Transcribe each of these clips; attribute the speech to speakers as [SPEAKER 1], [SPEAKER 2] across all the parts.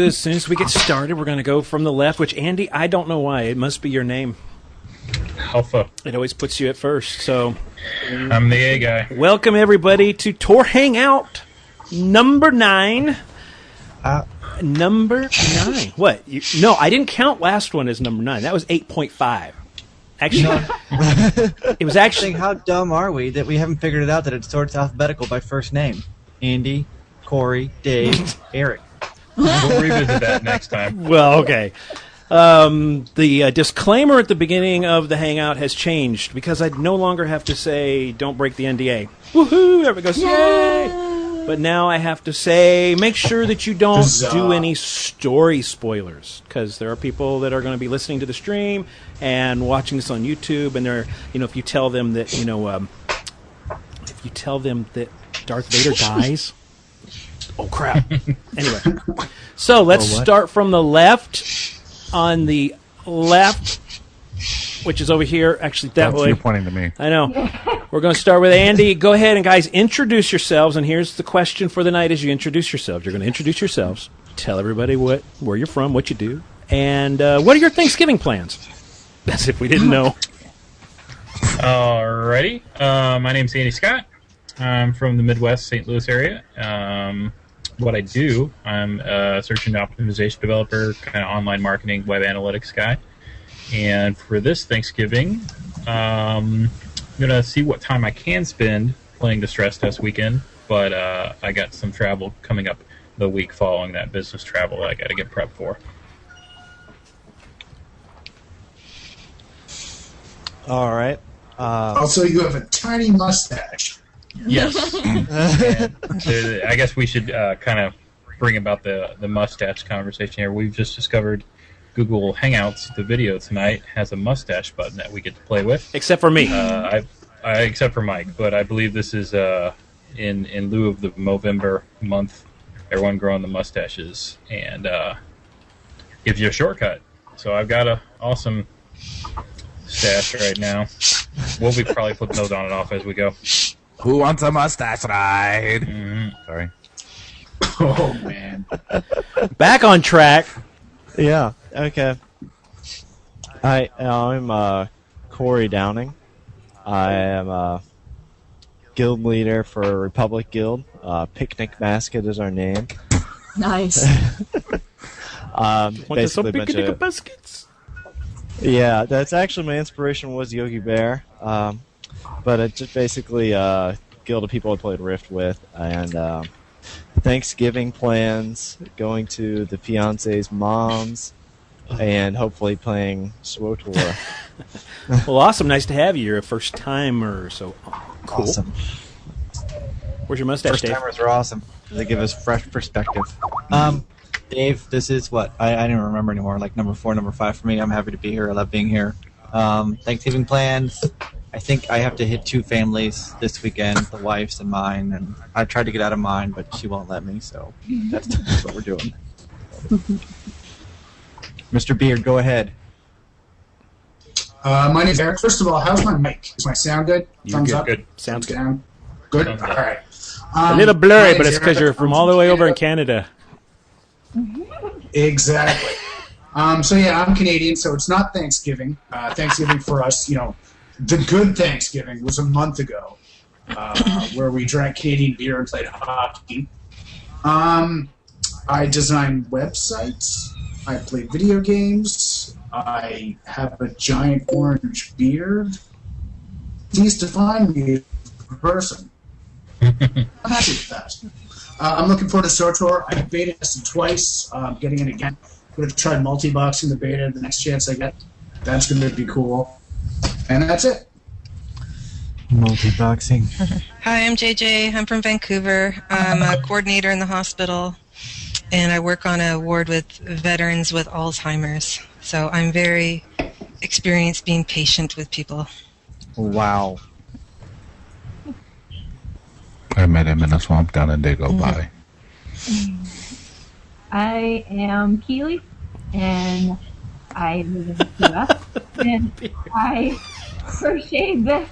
[SPEAKER 1] As soon as we get started, we're going to go from the left, which, Andy, I don't know why. It must be your name.
[SPEAKER 2] Alpha.
[SPEAKER 1] It always puts you at first. So,
[SPEAKER 2] I'm the A guy.
[SPEAKER 1] welcome, everybody, to TOR Hangout number 9. Number 9. What? No, I didn't count last one as number 9. That was 8.5. Actually, it was actually...
[SPEAKER 3] How dumb are we that we haven't figured it out that it sorts alphabetical by first name? Andy, Corey, Dave, Eric.
[SPEAKER 2] We'll revisit that next time.
[SPEAKER 1] Well, okay. The disclaimer at the beginning of the Hangout has changed because I no longer have to say, don't break the NDA. Woohoo! Everybody goes, yay! But now I have to say, make sure that you don't do any story spoilers, because there are people that are going to be listening to the stream and watching this on YouTube, and they're, if you tell them that, if you tell them that Darth Vader dies... Oh, crap. Anyway. So let's start from the left. On the left, which is over here. Actually, that way.
[SPEAKER 4] You're pointing to me.
[SPEAKER 1] I know. We're going to start with Andy. Go ahead and, guys, introduce yourselves. And here's the question for the night as you introduce yourselves. You're going to introduce yourselves. Tell everybody where you're from, what you do. And what are your Thanksgiving plans? As if we didn't know.
[SPEAKER 2] Alrighty. My name's Andy Scott. I'm from the Midwest, St. Louis area. What I do, I'm a search engine optimization developer, kind of online marketing, web analytics guy. And for this Thanksgiving, I'm going to see what time I can spend playing the stress test weekend. But I got some travel coming up the week following that, business travel that I got to get prepped for.
[SPEAKER 3] All right.
[SPEAKER 5] Also, you have a tiny mustache.
[SPEAKER 2] Yes. I guess we should kind of bring about the mustache conversation here. We've just discovered Google Hangouts, the video tonight, has a mustache button that we get to play with.
[SPEAKER 1] Except for me.
[SPEAKER 2] Except for Mike. But I believe this is in lieu of the Movember month, everyone growing the mustaches, and gives you a shortcut. So I've got an awesome stash right now. We'll be probably flipping those on and off as we go.
[SPEAKER 4] Who wants a mustache ride?
[SPEAKER 2] Mm-hmm.
[SPEAKER 4] Sorry.
[SPEAKER 5] Oh, man.
[SPEAKER 1] Back on track.
[SPEAKER 3] Yeah. Okay. I'm Corey Downing. I am a guild leader for Republic Guild. Picnic Basket is our name.
[SPEAKER 6] Nice.
[SPEAKER 3] Basically a bunch of
[SPEAKER 1] baskets.
[SPEAKER 3] Yeah, that's actually my inspiration was Yogi Bear. But it's just basically a guild of people I played Rift with, and Thanksgiving plans, going to the fiance's mom's, and hopefully playing SWTOR.
[SPEAKER 1] Well, awesome. Nice to have you. You're a first-timer, so cool.
[SPEAKER 3] Awesome.
[SPEAKER 1] Where's your mustache, Dave?
[SPEAKER 3] First-timers are awesome. They give us fresh perspective. Dave, this is what? I don't even remember anymore, like number 4, number 5 for me. I'm happy to be here. I love being here. Thanksgiving plans... I think I have to hit 2 families this weekend, the wife's and mine, and I tried to get out of mine, but she won't let me, so that's what we're doing. Mr. Beard, go ahead.
[SPEAKER 5] My name's Eric. First of all, how's my mic? Is my sound good? Thumbs up?
[SPEAKER 2] Good.
[SPEAKER 1] Sounds good.
[SPEAKER 5] Down? Good?
[SPEAKER 2] Sounds good.
[SPEAKER 5] All right.
[SPEAKER 1] A little blurry,
[SPEAKER 5] my
[SPEAKER 1] but
[SPEAKER 5] name's
[SPEAKER 1] it's because
[SPEAKER 5] Eric.
[SPEAKER 1] you're from all the way over in Canada.
[SPEAKER 5] Exactly. So, yeah, I'm Canadian, so it's not Thanksgiving. Thanksgiving for us, the good Thanksgiving was a month ago, where we drank Canadian beer and played hockey. I design websites. I play video games. I have a giant orange beard. Please define me as a person. I'm happy with that. I'm looking forward to SWTOR. I've beta tested twice. Getting in again. I'm going to try multi-boxing the beta the next chance I get. That's going to be cool. And that's it.
[SPEAKER 3] Multi-boxing.
[SPEAKER 7] Hi, I'm JJ. I'm from Vancouver. I'm a coordinator in the hospital, and I work on a ward with veterans with Alzheimer's. So I'm very experienced being patient with people.
[SPEAKER 3] Wow.
[SPEAKER 4] I met him in a swamp down in Dago by.
[SPEAKER 6] I am Keely, and I live in the US, and I crochet this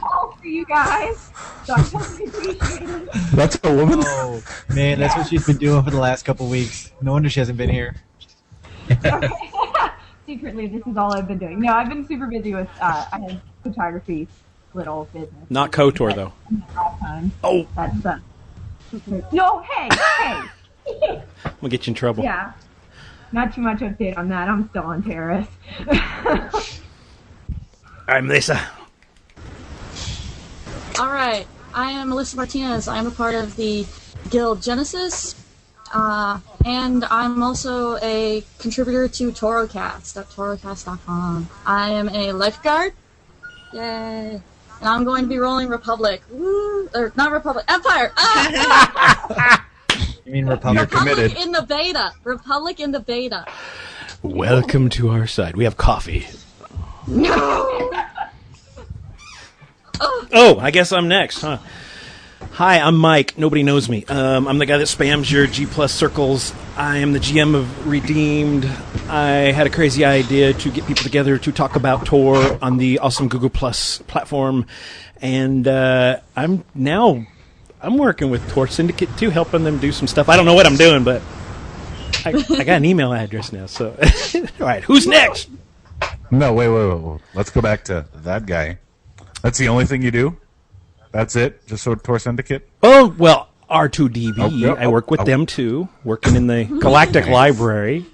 [SPEAKER 6] all for you guys. So I totally appreciate it.
[SPEAKER 4] That's a woman?
[SPEAKER 3] Oh, man, that's what she's been doing for the last couple weeks. No wonder she hasn't been here.
[SPEAKER 6] Okay. Secretly, this is all I've been doing. No, I've been super busy with, I have photography, little business.
[SPEAKER 1] Not KOTOR, though. Oh!
[SPEAKER 6] That's, no, hey!
[SPEAKER 1] I'm gonna get you in trouble.
[SPEAKER 6] Yeah. Not too much update on that. I'm still on terrace.
[SPEAKER 1] I'm Lisa.
[SPEAKER 8] All right, I am Melissa Martinez. I'm a part of the Guild Genesis, and I'm also a contributor to TORocast.torocast.com. I am a lifeguard. Yay! And I'm going to be rolling Republic. Woo! Or not Republic, Empire! Ah!
[SPEAKER 3] You mean Republic?
[SPEAKER 4] You're committed.
[SPEAKER 8] Republic in the beta. Republic in the beta.
[SPEAKER 1] Welcome to our side. We have coffee.
[SPEAKER 8] No!
[SPEAKER 1] Oh, I guess I'm next, huh? Hi, I'm Mike. Nobody knows me. I'm the guy that spams your G Plus circles. I am the GM of Redeemed. I had a crazy idea to get people together to talk about TOR on the awesome Google Plus platform, and I'm working with TOR Syndicate too, helping them do some stuff. I don't know what I'm doing, but I got an email address now. So, all right, who's next?
[SPEAKER 4] No, wait. Let's go back to that guy. That's the only thing you do? That's it? Just so TOR Syndicate?
[SPEAKER 1] Oh, well, R2DB.
[SPEAKER 4] Oh, yeah,
[SPEAKER 1] I work with them too, working in the Galactic Library.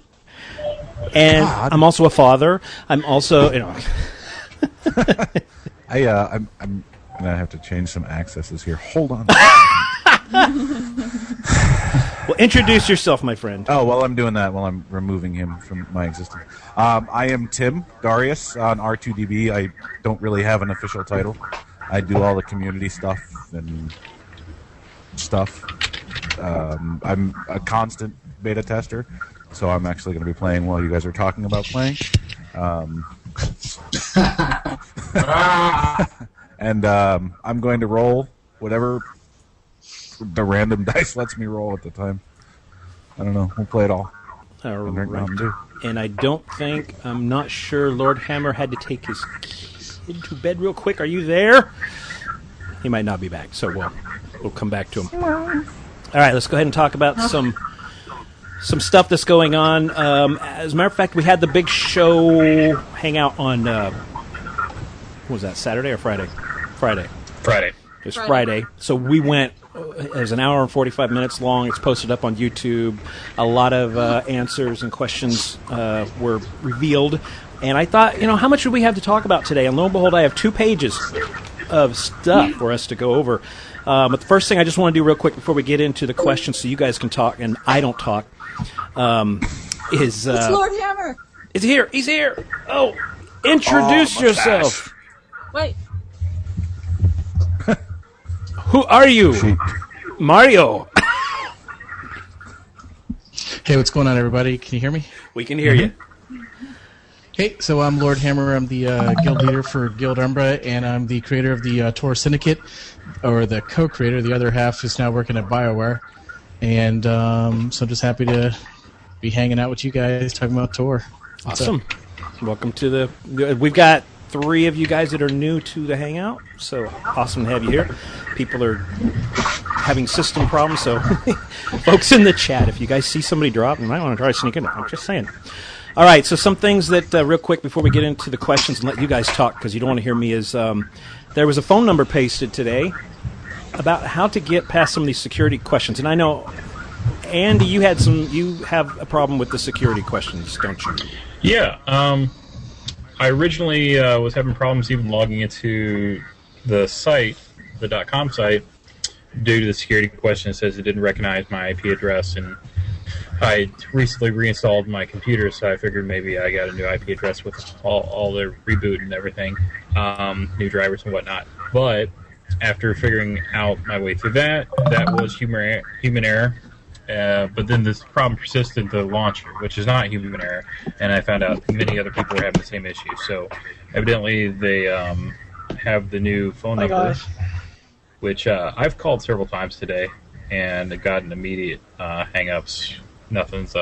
[SPEAKER 1] And
[SPEAKER 4] God.
[SPEAKER 1] I'm also a father. I'm also,
[SPEAKER 4] I'm gonna have to change some accesses here. Hold on.
[SPEAKER 1] Well, introduce yourself, my friend.
[SPEAKER 4] Oh, while I'm doing that, while I'm removing him from my existence. I am Tim Darius on R2DB. I don't really have an official title. I do all the community stuff and stuff. I'm a constant beta tester, so I'm actually going to be playing while you guys are talking about playing. And I'm going to roll whatever the random dice lets me roll at the time. I don't know. We'll play it all.
[SPEAKER 1] All
[SPEAKER 4] And drink
[SPEAKER 1] right.
[SPEAKER 4] Mountain Dew.
[SPEAKER 1] And I'm not sure Lord Hammer had to take his kid to bed real quick. Are you there? He might not be back, so we'll come back to him. All right, let's go ahead and talk about some stuff that's going on. As a matter of fact, we had the big show hangout on, what was that, Saturday or Friday? Friday. It was Friday. So we went, it was an hour and 45 minutes long. It's posted up on YouTube. A lot of answers and questions were revealed. And I thought, how much would we have to talk about today? And lo and behold, I have 2 pages of stuff for us to go over. But the first thing I just want to do real quick before we get into the questions so you guys can talk and I don't talk is...
[SPEAKER 8] It's Lord Hammer!
[SPEAKER 1] Is he here? He's here! Oh, introduce yourself!
[SPEAKER 8] Wait.
[SPEAKER 1] Who are you? Mario!
[SPEAKER 9] Hey, what's going on, everybody? Can you hear me?
[SPEAKER 1] We can hear you.
[SPEAKER 9] Hey, so I'm Lord Hammer. I'm the guild leader for Guild Umbra, and I'm the creator of the TOR Syndicate, or the co-creator. The other half is now working at BioWare. And so I'm just happy to be hanging out with you guys talking about TOR.
[SPEAKER 1] Awesome. Welcome to the... We've got 3 of you guys that are new to the Hangout, so awesome to have you here. People are having system problems, so folks in the chat, if you guys see somebody drop, you might want to try to sneak in. I'm just saying. All right, so some things that, real quick, before we get into the questions and let you guys talk, because you don't want to hear me, is there was a phone number pasted today about how to get past some of these security questions. And I know, Andy, you have a problem with the security questions, don't you?
[SPEAKER 2] Yeah. I originally was having problems even logging into the site, the .com site, due to the security question. It says it didn't recognize my IP address, and I recently reinstalled my computer, so I figured maybe I got a new IP address with all the reboot and everything, new drivers and whatnot. But after figuring out my way through that was human error. But then this problem persisted the launcher, which is not human error, and I found out many other people were having the same issue. So evidently they have the new phone number, which I've called several times today, and gotten immediate hang-ups. Nothing's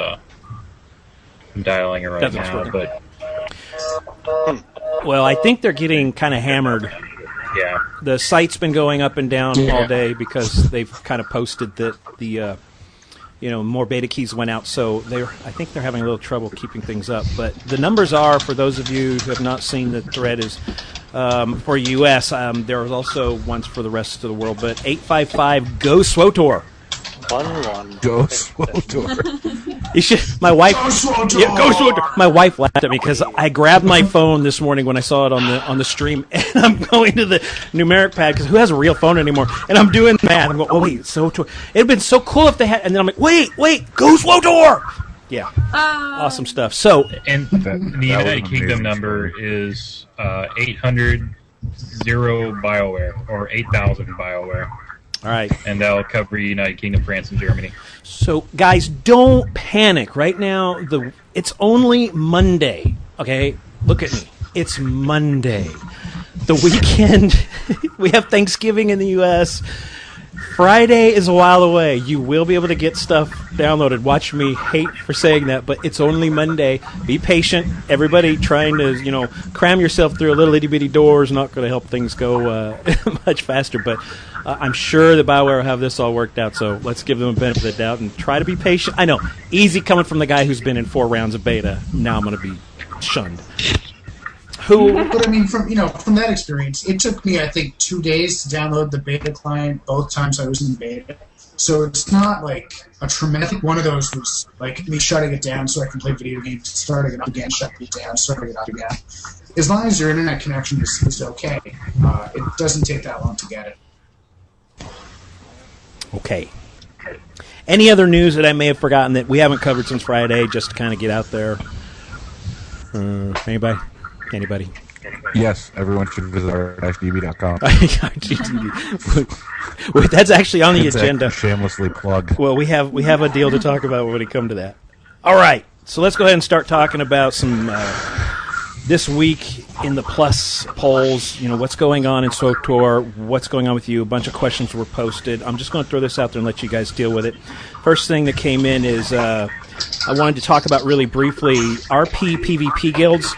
[SPEAKER 2] dialing it right now, but...
[SPEAKER 1] Well, I think they're getting kind of hammered
[SPEAKER 2] Yeah.
[SPEAKER 1] The site's been going up and down
[SPEAKER 5] Yeah.
[SPEAKER 1] all day because they've kind of posted that the more beta keys went out, so I think they're having a little trouble keeping things up. But the numbers are, for those of you who have not seen the thread, is for US. There is also ones for the rest of the world. But 855 Go SWTOR.
[SPEAKER 10] 1-1.
[SPEAKER 4] Go SWTOR.
[SPEAKER 1] You should. My wife.
[SPEAKER 5] Go SWTOR!
[SPEAKER 1] Yeah, Go SWTOR! My wife laughed at me because I grabbed my phone this morning when I saw it on the stream, and I'm going to the numeric pad because who has a real phone anymore? And I'm doing that. I'm going, oh wait, SWTOR. It'd been so cool if they had. And then I'm like, wait, Go SWTOR! Yeah, awesome stuff. So,
[SPEAKER 2] And the
[SPEAKER 4] that
[SPEAKER 2] United
[SPEAKER 4] was an
[SPEAKER 2] Kingdom
[SPEAKER 4] amazing
[SPEAKER 2] number is 800 BioWare or 8,000 BioWare.
[SPEAKER 1] all right.
[SPEAKER 2] And that'll cover United Kingdom, France, and Germany.
[SPEAKER 1] So, guys, don't panic. Right now, it's only Monday. Okay, look at me. It's Monday. The weekend. We have Thanksgiving in the U.S. Friday is a while away. You will be able to get stuff downloaded. Watch me hate for saying that, but it's only Monday. Be patient. Everybody trying to, cram yourself through a little itty-bitty door is not going to help things go much faster. But I'm sure that BioWare will have this all worked out, so let's give them a benefit of the doubt and try to be patient. I know, easy coming from the guy who's been in 4 rounds of beta. Now I'm going to be shunned.
[SPEAKER 5] But I mean, from that experience, it took me, I think, 2 days to download the beta client both times I was in beta. So it's not like a tremendous. I think one of those was like me shutting it down so I can play video games, starting it up again, shutting it down, starting it up again. As long as your internet connection is okay, it doesn't take that long to get it.
[SPEAKER 1] Okay. Any other news that I may have forgotten that we haven't covered since Friday, just to kind of get out there? Anybody?
[SPEAKER 4] Yes, everyone should visit our -db.com.
[SPEAKER 1] Wait, that's actually on the agenda.
[SPEAKER 4] Shamelessly plug.
[SPEAKER 1] Well, we have a deal to talk about when we come to that. All right, so let's go ahead and start talking about some this week in the Plus polls. What's going on in SWTOR, what's going on with you. A bunch of questions were posted. I'm just going to throw this out there and let you guys deal with it. First thing that came in is I wanted to talk about really briefly RP PvP guilds.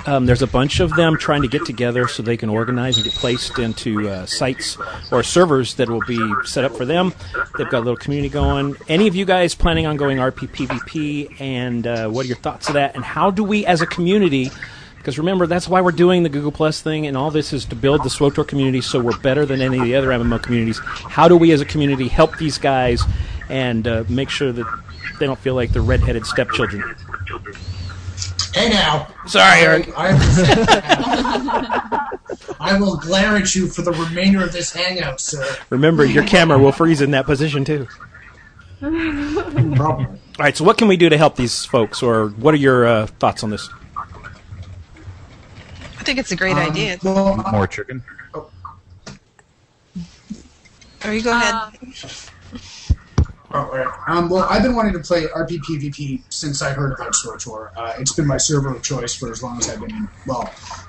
[SPEAKER 1] There's a bunch of them trying to get together so they can organize and get placed into sites or servers that will be set up for them. They've got a little community going. Any of you guys planning on going RP PvP, and what are your thoughts of that? And how do we as a community, because remember, that's why we're doing the Google Plus thing, and all this is to build the SWTOR community so we're better than any of the other MMO communities. How do we as a community help these guys and make sure that they don't feel like they're redheaded stepchildren?
[SPEAKER 5] Hey now.
[SPEAKER 1] Sorry, Eric.
[SPEAKER 5] I will glare at you for the remainder of this hangout, sir.
[SPEAKER 1] Remember, your camera will freeze in that position, too.
[SPEAKER 5] Probably.
[SPEAKER 1] All right, so what can we do to help these folks, or what are your thoughts on this?
[SPEAKER 7] I think it's a great idea.
[SPEAKER 5] Well,
[SPEAKER 4] More chicken.
[SPEAKER 7] Or you go ahead.
[SPEAKER 5] all right. Well, I've been wanting to play RP PvP since I heard about SWTOR. It's been my server of choice for as long as I've been,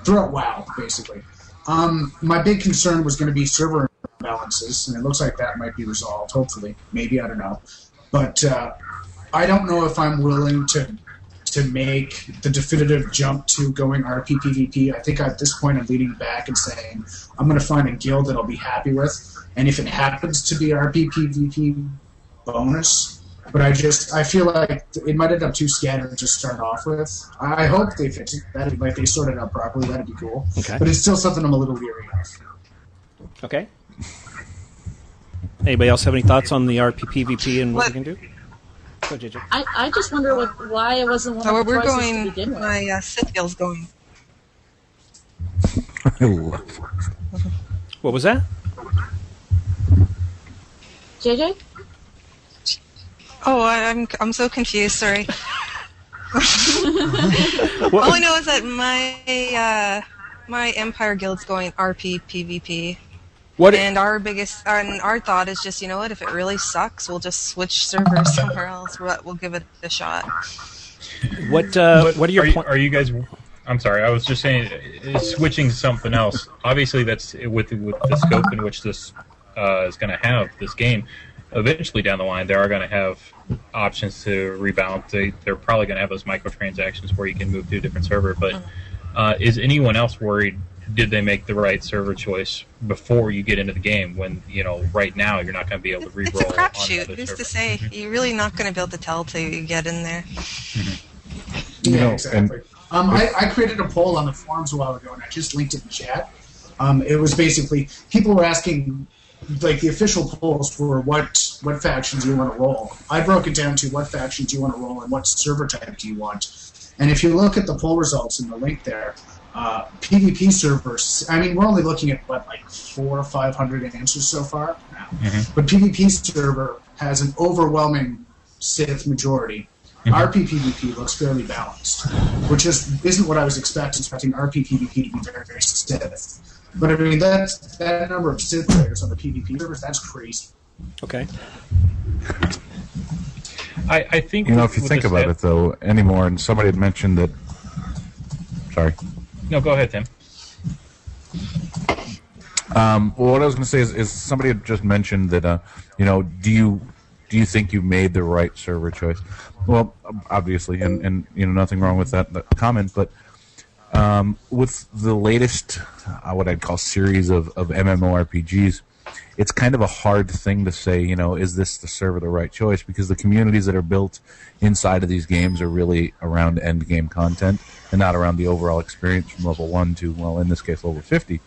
[SPEAKER 5] throughout WoW, basically. My big concern was going to be server imbalances, and it looks like that might be resolved, hopefully. Maybe, I don't know. But I don't know if I'm willing to make the definitive jump to going RP PvP. I think at this point I'm leaning back and saying I'm going to find a guild that I'll be happy with, and if it happens to be RP PvP, bonus. But I feel like it might end up too scattered to start off with. I hope they fix it. If they sort it out properly, that'd be cool.
[SPEAKER 1] Okay.
[SPEAKER 5] But it's still something I'm a little weary of.
[SPEAKER 1] Okay. Anybody else have any thoughts on the RP PvP and what we can do? Go, JJ.
[SPEAKER 8] I just wonder why it wasn't one
[SPEAKER 7] So
[SPEAKER 8] of the
[SPEAKER 7] we're
[SPEAKER 8] choices
[SPEAKER 7] going.
[SPEAKER 8] to begin with.
[SPEAKER 7] My Scythiel's going.
[SPEAKER 4] I love
[SPEAKER 1] What was that?
[SPEAKER 8] JJ?
[SPEAKER 7] Oh, I'm so confused. Sorry.
[SPEAKER 1] What-
[SPEAKER 7] All I know is that my Empire Guild's going RP PvP.
[SPEAKER 1] What?
[SPEAKER 7] And our thought is just, if it really sucks, we'll just switch servers somewhere else. We'll give it a shot.
[SPEAKER 1] What are your points?
[SPEAKER 2] Are you guys? I'm sorry. I was just saying, switching to something else. Obviously, that's with the scope in which this is going to have this game. Eventually, down the line, they are going to have options to rebound. They're probably going to have those microtransactions where you can move to a different server. But is anyone else worried did they make the right server choice before you get into the game? When right now you're not going to be able to re-roll.
[SPEAKER 7] It's a crapshoot. Who's to say? You're really not going to be able to tell till you get in there.
[SPEAKER 5] Exactly. I created a poll on the forums a while ago, and I just linked it in chat. It was basically people were asking, like the official polls were what factions you want to roll. I broke it down to what factions you want to roll and what server type do you want. And if you look at the poll results in the link there, PvP servers, I mean, we're only looking at, like 400 or 500 answers so far? But PvP server has an overwhelming Sith majority. RP PvP looks fairly balanced, which isn't what I was expecting RP PvP to be very, very Sith. But I mean, that number of Sith players on the PvP servers, that's crazy.
[SPEAKER 1] Okay.
[SPEAKER 2] I think
[SPEAKER 4] if you think about it though anymore, and somebody had mentioned that. Sorry.
[SPEAKER 2] No, go ahead, Tim.
[SPEAKER 4] Well, what I was going to say is somebody had just mentioned that do you think you made the right server choice? Well, obviously, and nothing wrong with that comment, but with the latest what I'd call series of MMORPGs, it's kind of a hard thing to say, is this the server the right choice? Because the communities that are built inside of these games are really around end game content and not around the overall experience from level 1 to, well, in this case, level 50.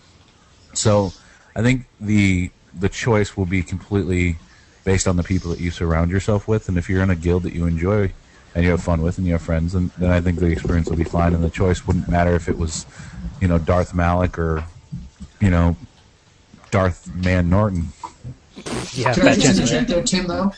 [SPEAKER 4] So I think the choice will be completely based on the people that you surround yourself with. And if you're in a guild that you enjoy and you have fun with and you have friends, then I think the experience will be fine. And the choice wouldn't matter if it was, Darth Malik or, Darth Man Norton.
[SPEAKER 1] Yeah,
[SPEAKER 5] Can I just interject there, Tim, though?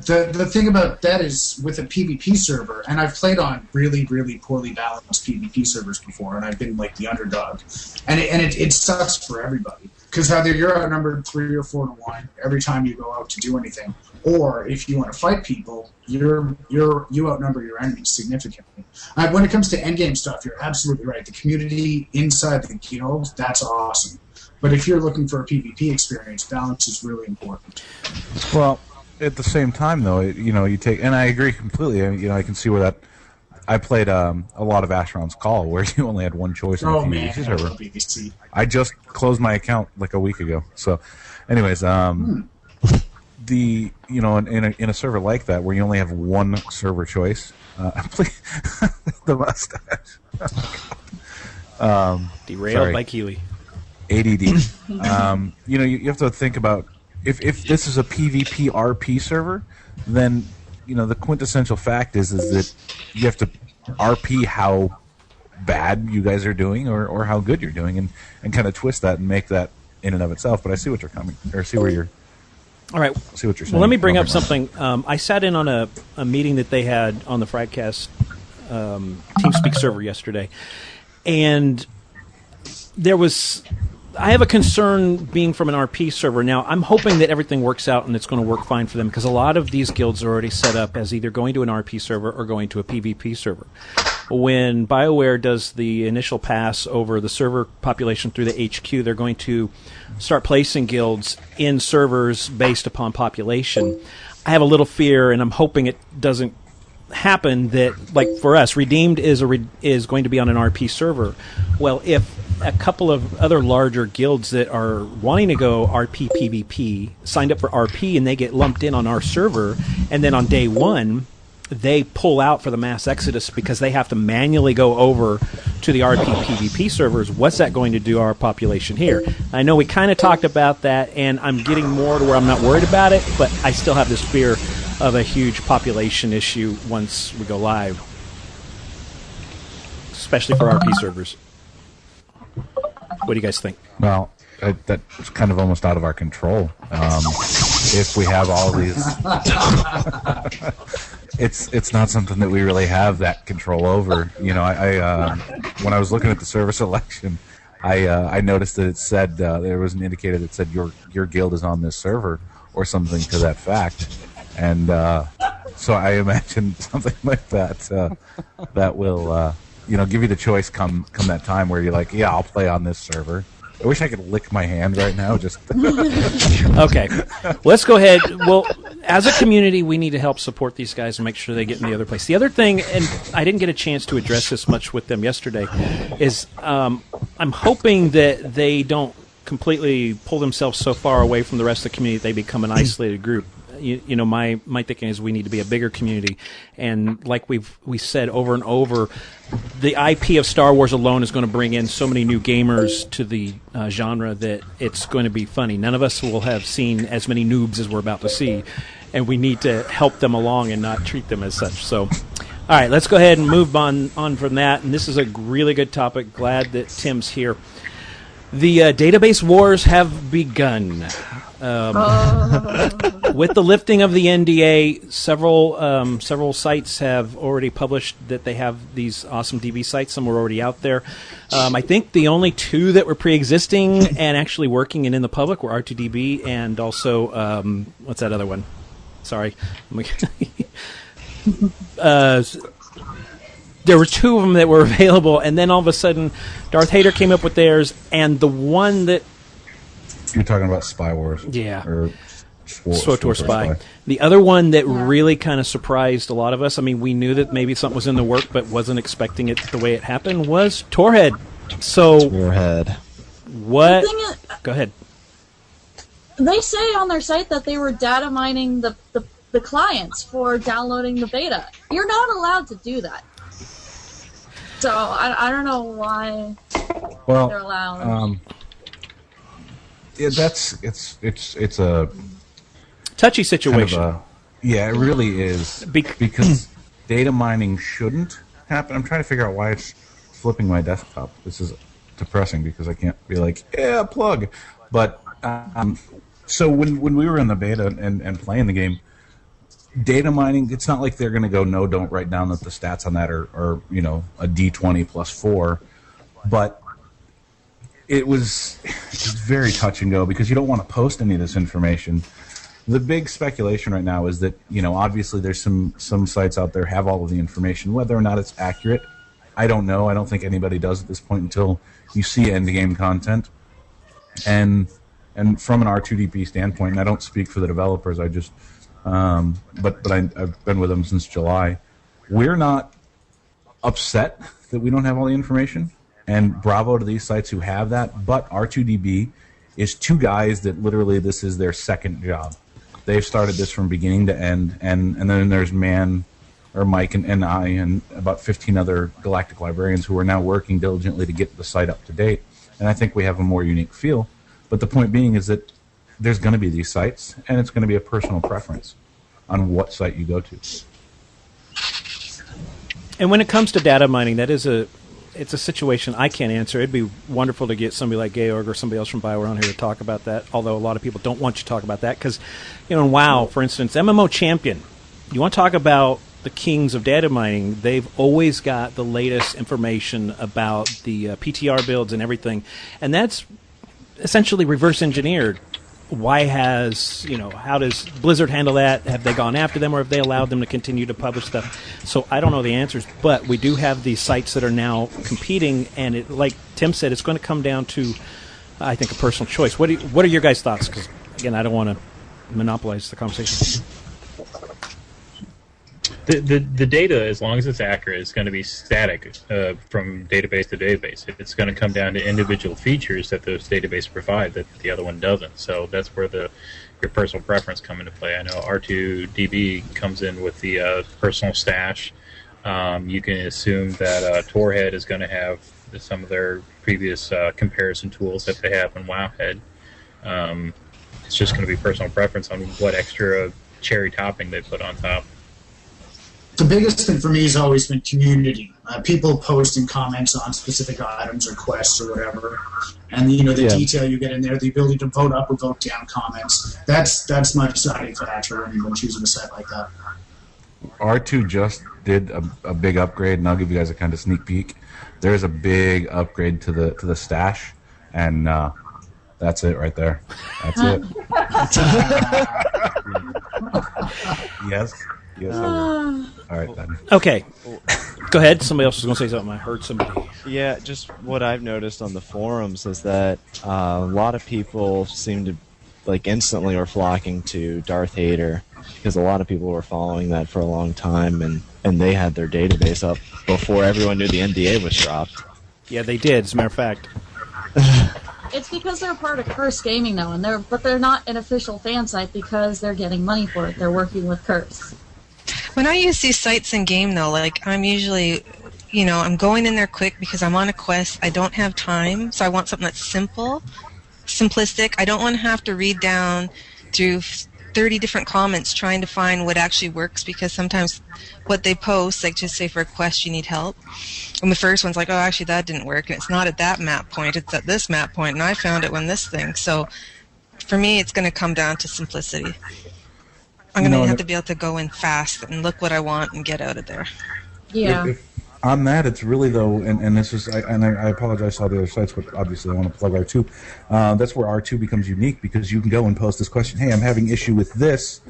[SPEAKER 5] The thing about that is, with a PvP server, and I've played on really, really poorly balanced PvP servers before, and I've been like the underdog, and it sucks for everybody, because either you're outnumbered 3 or 4 to 1 every time you go out to do anything, or if you want to fight people, you outnumber your enemies significantly. When it comes to endgame stuff, you're absolutely right. The community inside the guild, that's awesome. But if you're looking for a PvP experience, balance is really important.
[SPEAKER 4] Well, at the same time, though, you take, and I agree completely. I can see where that. I played a lot of Asheron's Call, where you only had one choice on the PvP server.
[SPEAKER 5] PvC.
[SPEAKER 4] I just closed my account like a week ago. So, anyways, in a server like that, where you only have one server choice, the mustache.
[SPEAKER 1] Derailed by Keeley.
[SPEAKER 4] ADD. You have to think about if this is a PvP RP server, then the quintessential fact is that you have to RP how bad you guys are doing or how good you're doing, and kind of twist that and make that in and of itself. But I see what you're coming, or see where you're.
[SPEAKER 1] All right.
[SPEAKER 4] See what you're saying.
[SPEAKER 1] Well, let me bring up something. I sat in on a meeting that they had on the Fragcast TeamSpeak server yesterday, and there was. I have a concern being from an RP server. Now, I'm hoping that everything works out and it's going to work fine for them, because a lot of these guilds are already set up as either going to an RP server or going to a PvP server. When BioWare does the initial pass over the server population through the HQ, they're going to start placing guilds in servers based upon population. I have a little fear, and I'm hoping it doesn't happen, that, like for us, Redeemed is going to be on an RP server. Well, if a couple of other larger guilds that are wanting to go RP PvP signed up for RP and they get lumped in on our server, and then on day one they pull out for the mass exodus because they have to manually go over to the RP PvP servers, what's that going to do to our population here? I know we kind of talked about that, and I'm getting more to where I'm not worried about it, but I still have this fear of a huge population issue once we go live, especially for RP servers. What do you guys think?
[SPEAKER 4] Well, that's kind of almost out of our control. If we have all these, it's not something that we really have that control over. I when I was looking at the server selection, I noticed that it said there was an indicator that said your guild is on this server or something to that fact, and so I imagine something like that that will. Give you the choice come that time where you're like, yeah, I'll play on this server. I wish I could lick my hand right now. Just
[SPEAKER 1] Okay, let's go ahead. Well, as a community, we need to help support these guys and make sure they get in the other place. The other thing, and I didn't get a chance to address this much with them yesterday, is I'm hoping that they don't completely pull themselves so far away from the rest of the community that they become an isolated group. You know, my thinking is we need to be a bigger community, and like we said over and over, the IP of Star Wars alone is going to bring in so many new gamers to the genre that it's going to be funny. None of us will have seen as many noobs as we're about to see, and we need to help them along and not treat them as such. So, all right, let's go ahead and move on from that. And this is a really good topic. Glad that Tim's here. The database wars have begun. With the lifting of the NDA, several sites have already published that they have these awesome DB sites. Some were already out there. I think the only two that were pre-existing and actually working and in the public were R2DB and also what's that other one? Sorry. There were two of them that were available, and then all of a sudden, Darth Vader came up with theirs, and the one that...
[SPEAKER 4] You're talking about Spy Wars.
[SPEAKER 1] Yeah.
[SPEAKER 4] Or
[SPEAKER 1] SWTOR Spy. The other one that really kind of surprised a lot of us, I mean, we knew that maybe something was in the work, but wasn't expecting it the way it happened, was TORhead. So...
[SPEAKER 10] TORhead.
[SPEAKER 1] What... Go ahead.
[SPEAKER 8] They say on their site that they were data mining the clients for downloading the beta. You're not allowed to do that. So I don't know why they're allowed.
[SPEAKER 4] Yeah, it's a
[SPEAKER 1] touchy situation.
[SPEAKER 4] Kind of it really is because data mining shouldn't happen. I'm trying to figure out why it's flipping my desktop. This is depressing because I can't be like, yeah, plug. But so when we were in the beta and playing the game, data mining, it's not like they're going to go, no, don't write down that the stats on that are you know, a D20 plus 4. But it's very touch and go because you don't want to post any of this information. The big speculation right now is that, you know, obviously there's some sites out there have all of the information. Whether or not it's accurate, I don't know. I don't think anybody does at this point until you see end game content. And from an R2DP standpoint, and I don't speak for the developers, I just but I've been with them since July. We're not upset that we don't have all the information, and bravo to these sites who have that, but R2DB is two guys that literally this is their second job. They've started this from beginning to end, and then there's Mike and I and about 15 other galactic librarians who are now working diligently to get the site up to date, and I think we have a more unique feel. But the point being is that there's going to be these sites, and it's going to be a personal preference on what site you go to.
[SPEAKER 1] And when it comes to data mining, it's a situation I can't answer. It'd be wonderful to get somebody like Georg or somebody else from BioWare on here to talk about that, although a lot of people don't want you to talk about that because, you know, in WoW, for instance, MMO Champion, you want to talk about the kings of data mining, they've always got the latest information about the PTR builds and everything, and that's essentially reverse engineered. How does Blizzard handle that? Have they gone after them, or have they allowed them to continue to publish stuff? So I don't know the answers, but we do have these sites that are now competing, and like Tim said, it's going to come down to, I think, a personal choice. What are your guys' thoughts? Because, again, I don't want to monopolize the conversation.
[SPEAKER 2] The data, as long as it's accurate, is going to be static from database to database. It's going to come down to individual features that those databases provide that the other one doesn't. So that's where your personal preference come into play. I know R2DB comes in with the personal stash. You can assume that TORhead is going to have some of their previous comparison tools that they have in WoWhead. It's just going to be personal preference on what extra cherry topping they put on top.
[SPEAKER 5] The biggest thing for me has always been community. People posting comments on specific items or quests or whatever, and the detail you get in there, the ability to vote up or vote down comments. That's my deciding factor when choosing a site like that.
[SPEAKER 4] R2 just did a big upgrade, and I'll give you guys a kind of sneak peek. There's a big upgrade to the stash, and that's it right there. That's it. Yes. Yes, all right, then.
[SPEAKER 1] Okay. Go ahead. Somebody else was going to say something. I heard somebody.
[SPEAKER 10] Yeah, just what I've noticed on the forums is that a lot of people seem to, instantly were flocking to Darth Vader because a lot of people were following that for a long time, and they had their database up before everyone knew the NDA was dropped.
[SPEAKER 1] Yeah, they did, as a matter of fact.
[SPEAKER 8] It's because they're part of Curse Gaming now, but they're not an official fan site because they're getting money for it. They're working with Curse.
[SPEAKER 7] When I use these sites in game, though, like I'm usually, I'm going in there quick because I'm on a quest. I don't have time, so I want something that's simple, simplistic. I don't want to have to read down through 30 different comments trying to find what actually works, because sometimes what they post, like just say for a quest you need help, and the first one's like, oh, actually that didn't work, and it's not at that map point, it's at this map point, and I found it when this thing. So for me, it's going to come down to simplicity. I'm going to have to be able to go in fast and look what I want and get out of there.
[SPEAKER 8] Yeah.
[SPEAKER 4] On that, it's really, though, and this is, I apologize to all the other sites, but obviously I want to plug R2. That's where R2 becomes unique, because you can go and post this question, hey, I'm having issue with this,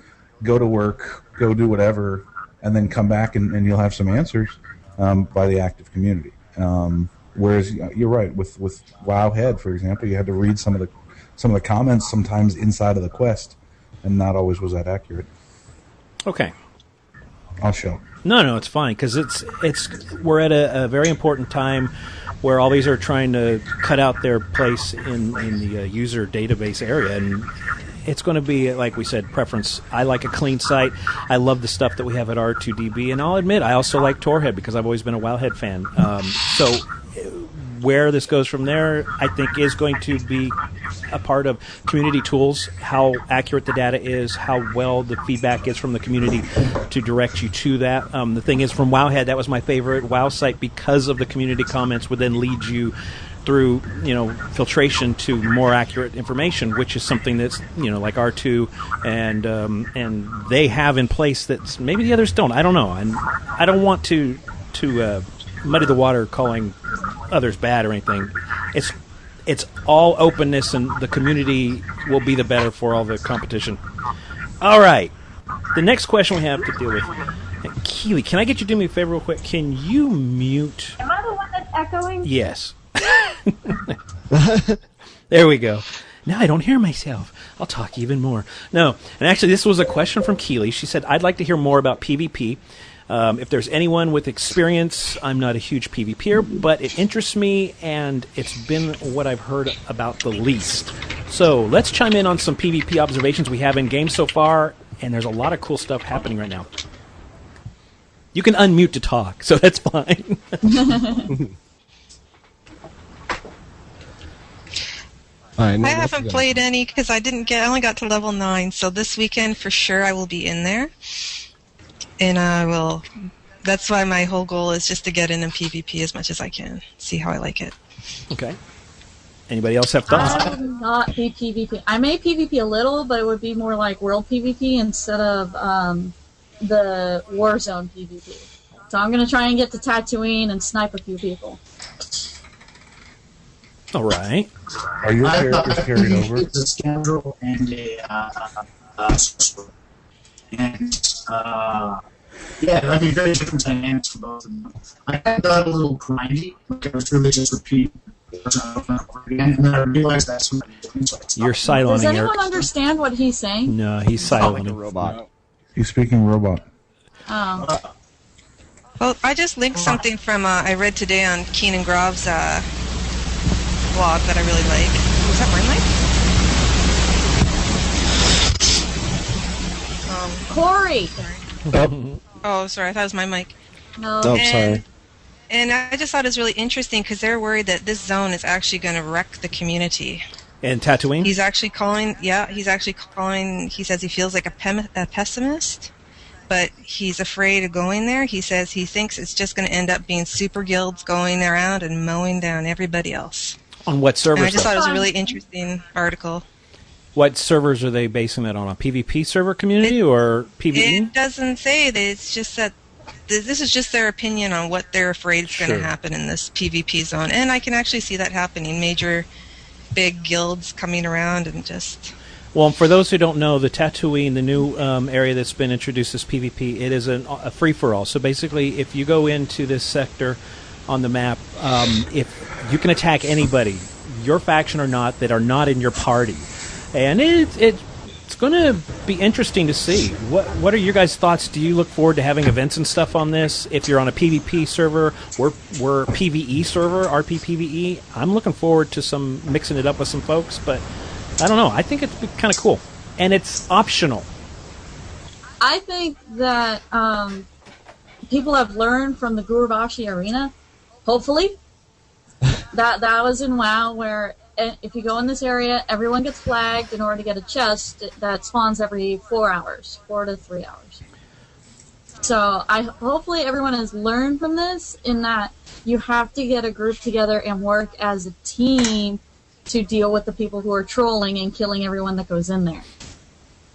[SPEAKER 4] go to work, go do whatever, and then come back and you'll have some answers by the active community. Whereas you're right, with Wowhead, for example, you had to read some of the comments sometimes inside of the quest, and not always was that accurate.
[SPEAKER 1] Okay.
[SPEAKER 4] I'll show.
[SPEAKER 1] No, it's fine, because we're at a very important time where all these are trying to cut out their place in the user database area, and it's going to be, like we said, preference. I like a clean site. I love the stuff that we have at R2DB, and I'll admit I also like TORhead because I've always been a Wowhead fan. So where this goes from there, I think, is going to be a part of community tools, how accurate the data is, how well the feedback is from the community to direct you to that. The thing is, from Wowhead, that was my favorite WoW site because of the community comments would then lead you through, filtration to more accurate information, which is something that's, like R2 and they have in place that maybe the others don't. I don't know. And I don't want to muddy the water calling others bad or anything. It's all openness, and the community will be the better for all the competition. All right. The next question we have to deal with. Keely, can I get you to do me a favor real quick? Can you mute?
[SPEAKER 6] Am I the one that's echoing?
[SPEAKER 1] Yes. There we go. Now I don't hear myself. I'll talk even more. No. And actually, this was a question from Keely. She said, I'd like to hear more about PvP. If there's anyone with experience, I'm not a huge PvPer, but it interests me, and it's been what I've heard about the least. So let's chime in on some PvP observations we have in game so far, and there's a lot of cool stuff happening right now. You can unmute to talk, so that's fine.
[SPEAKER 7] I haven't played any because I only got to level 9, so this weekend for sure I will be in there. And that's why my whole goal is just to get in PvP as much as I can, see how I like it.
[SPEAKER 1] Okay. Anybody else have thoughts?
[SPEAKER 8] I would not be PvP. I may PvP a little, but it would be more like world PvP instead of the Warzone PvP. So I'm going to try and get to Tatooine and snipe a few people.
[SPEAKER 1] All right.
[SPEAKER 4] Are your characters carried over?
[SPEAKER 5] It's a scoundrel and a sorcerer. And, very different dynamics for both of them. I got a little grindy, like I was really just repeating over and over again, and then I realized that's what I'm doing. So
[SPEAKER 1] You're siloning.
[SPEAKER 8] Does anyone understand what he's saying?
[SPEAKER 1] No, he's siloning.
[SPEAKER 10] Like a robot.
[SPEAKER 4] He's speaking robot.
[SPEAKER 8] Oh.
[SPEAKER 7] Well, I just linked something from I read today on Keenan Grov's blog that I really like. Was that my mic?
[SPEAKER 8] Corey!
[SPEAKER 7] Oh, sorry, I thought it was my mic.
[SPEAKER 8] No.
[SPEAKER 10] Oh, sorry.
[SPEAKER 7] And I just thought it was really interesting because they're worried that this zone is actually going to wreck the community.
[SPEAKER 1] And Tatooine?
[SPEAKER 7] He says he feels like a pessimist, but he's afraid of going there. He says he thinks it's just going to end up being super guilds going around and mowing down everybody else.
[SPEAKER 1] On what servers?
[SPEAKER 7] And I just thought it was a really interesting article.
[SPEAKER 1] What servers are they basing that on? A PvP server community or PvE?
[SPEAKER 7] It doesn't say that. It's just that this is just their opinion on what they're afraid is going to happen in this PvP zone. And I can actually see that happening. Major big guilds coming around and just...
[SPEAKER 1] Well, for those who don't know, the Tatooine, the new area that's been introduced as PvP, it is a free-for-all. So basically, if you go into this sector on the map, if you can attack anybody, your faction or not, that are not in your party. And It's going to be interesting to see. What are your guys' thoughts? Do you look forward to having events and stuff on this? If you're on a PvP server, we're PvE server, RP PvE. I'm looking forward to some mixing it up with some folks, but I don't know. I think it's kind of cool, and it's optional.
[SPEAKER 8] I think that people have learned from the Gurubashi Arena, hopefully. that was in WoW, where if you go in this area, everyone gets flagged in order to get a chest that spawns every 4 hours, 4 to 3 hours. So hopefully everyone has learned from this, in that you have to get a group together and work as a team to deal with the people who are trolling and killing everyone that goes in there.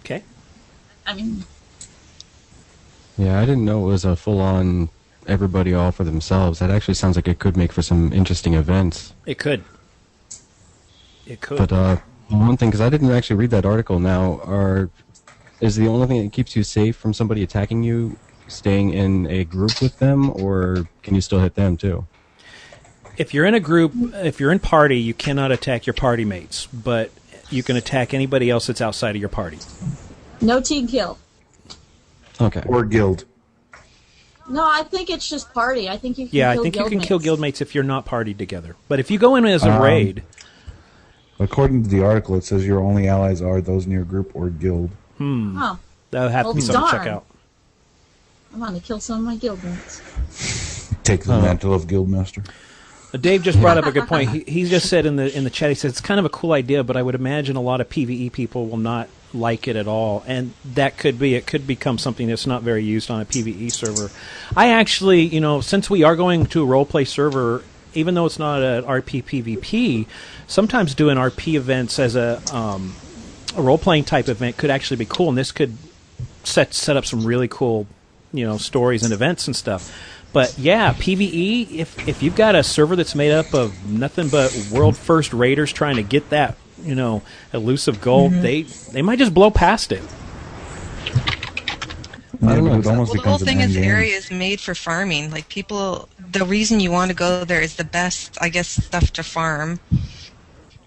[SPEAKER 1] Okay.
[SPEAKER 8] I mean...
[SPEAKER 11] Yeah, I didn't know it was a full-on everybody all for themselves. That actually sounds like it could make for some interesting events.
[SPEAKER 1] It could. It could.
[SPEAKER 11] But one thing, because I didn't actually read that article now, is the only thing that keeps you safe from somebody attacking you staying in a group with them, or can you still hit them too?
[SPEAKER 1] If you're in a group, if you're in party, you cannot attack your party mates, but you can attack anybody else that's outside of your party.
[SPEAKER 8] No team kill.
[SPEAKER 11] Okay.
[SPEAKER 4] Or guild.
[SPEAKER 8] No, I think it's just party. I think you can
[SPEAKER 1] Yeah,
[SPEAKER 8] kill
[SPEAKER 1] I think you can
[SPEAKER 8] guildmates.
[SPEAKER 1] kill guildmates if you're not partied together. But if you go in as a raid...
[SPEAKER 4] According to the article, it says your only allies are those in your group or guild.
[SPEAKER 8] Oh.
[SPEAKER 1] That would have to be something to check
[SPEAKER 8] darn.
[SPEAKER 1] out.
[SPEAKER 8] I'm going to kill some of my guildmates.
[SPEAKER 4] Take the mantle of guildmaster.
[SPEAKER 1] Dave just brought up a good point. He just said in the chat, he said it's kind of a cool idea, but I would imagine a lot of PvE people will not like it at all, and that could be, it could become something that's not very used on a PvE server. I actually, since we are going to a roleplay server, even though it's not an RP PvP, sometimes doing RP events as a role-playing type event could actually be cool, and this could set up some really cool, stories and events and stuff. But yeah, PvE, if you've got a server that's made up of nothing but world first raiders trying to get that, elusive gold, they might just blow past it.
[SPEAKER 4] Yeah, it almost
[SPEAKER 7] Well, the whole
[SPEAKER 4] becomes an
[SPEAKER 7] thing is the
[SPEAKER 4] endgame.
[SPEAKER 7] area is made for farming. Like, people, the reason you want to go there is the best, I guess, stuff to farm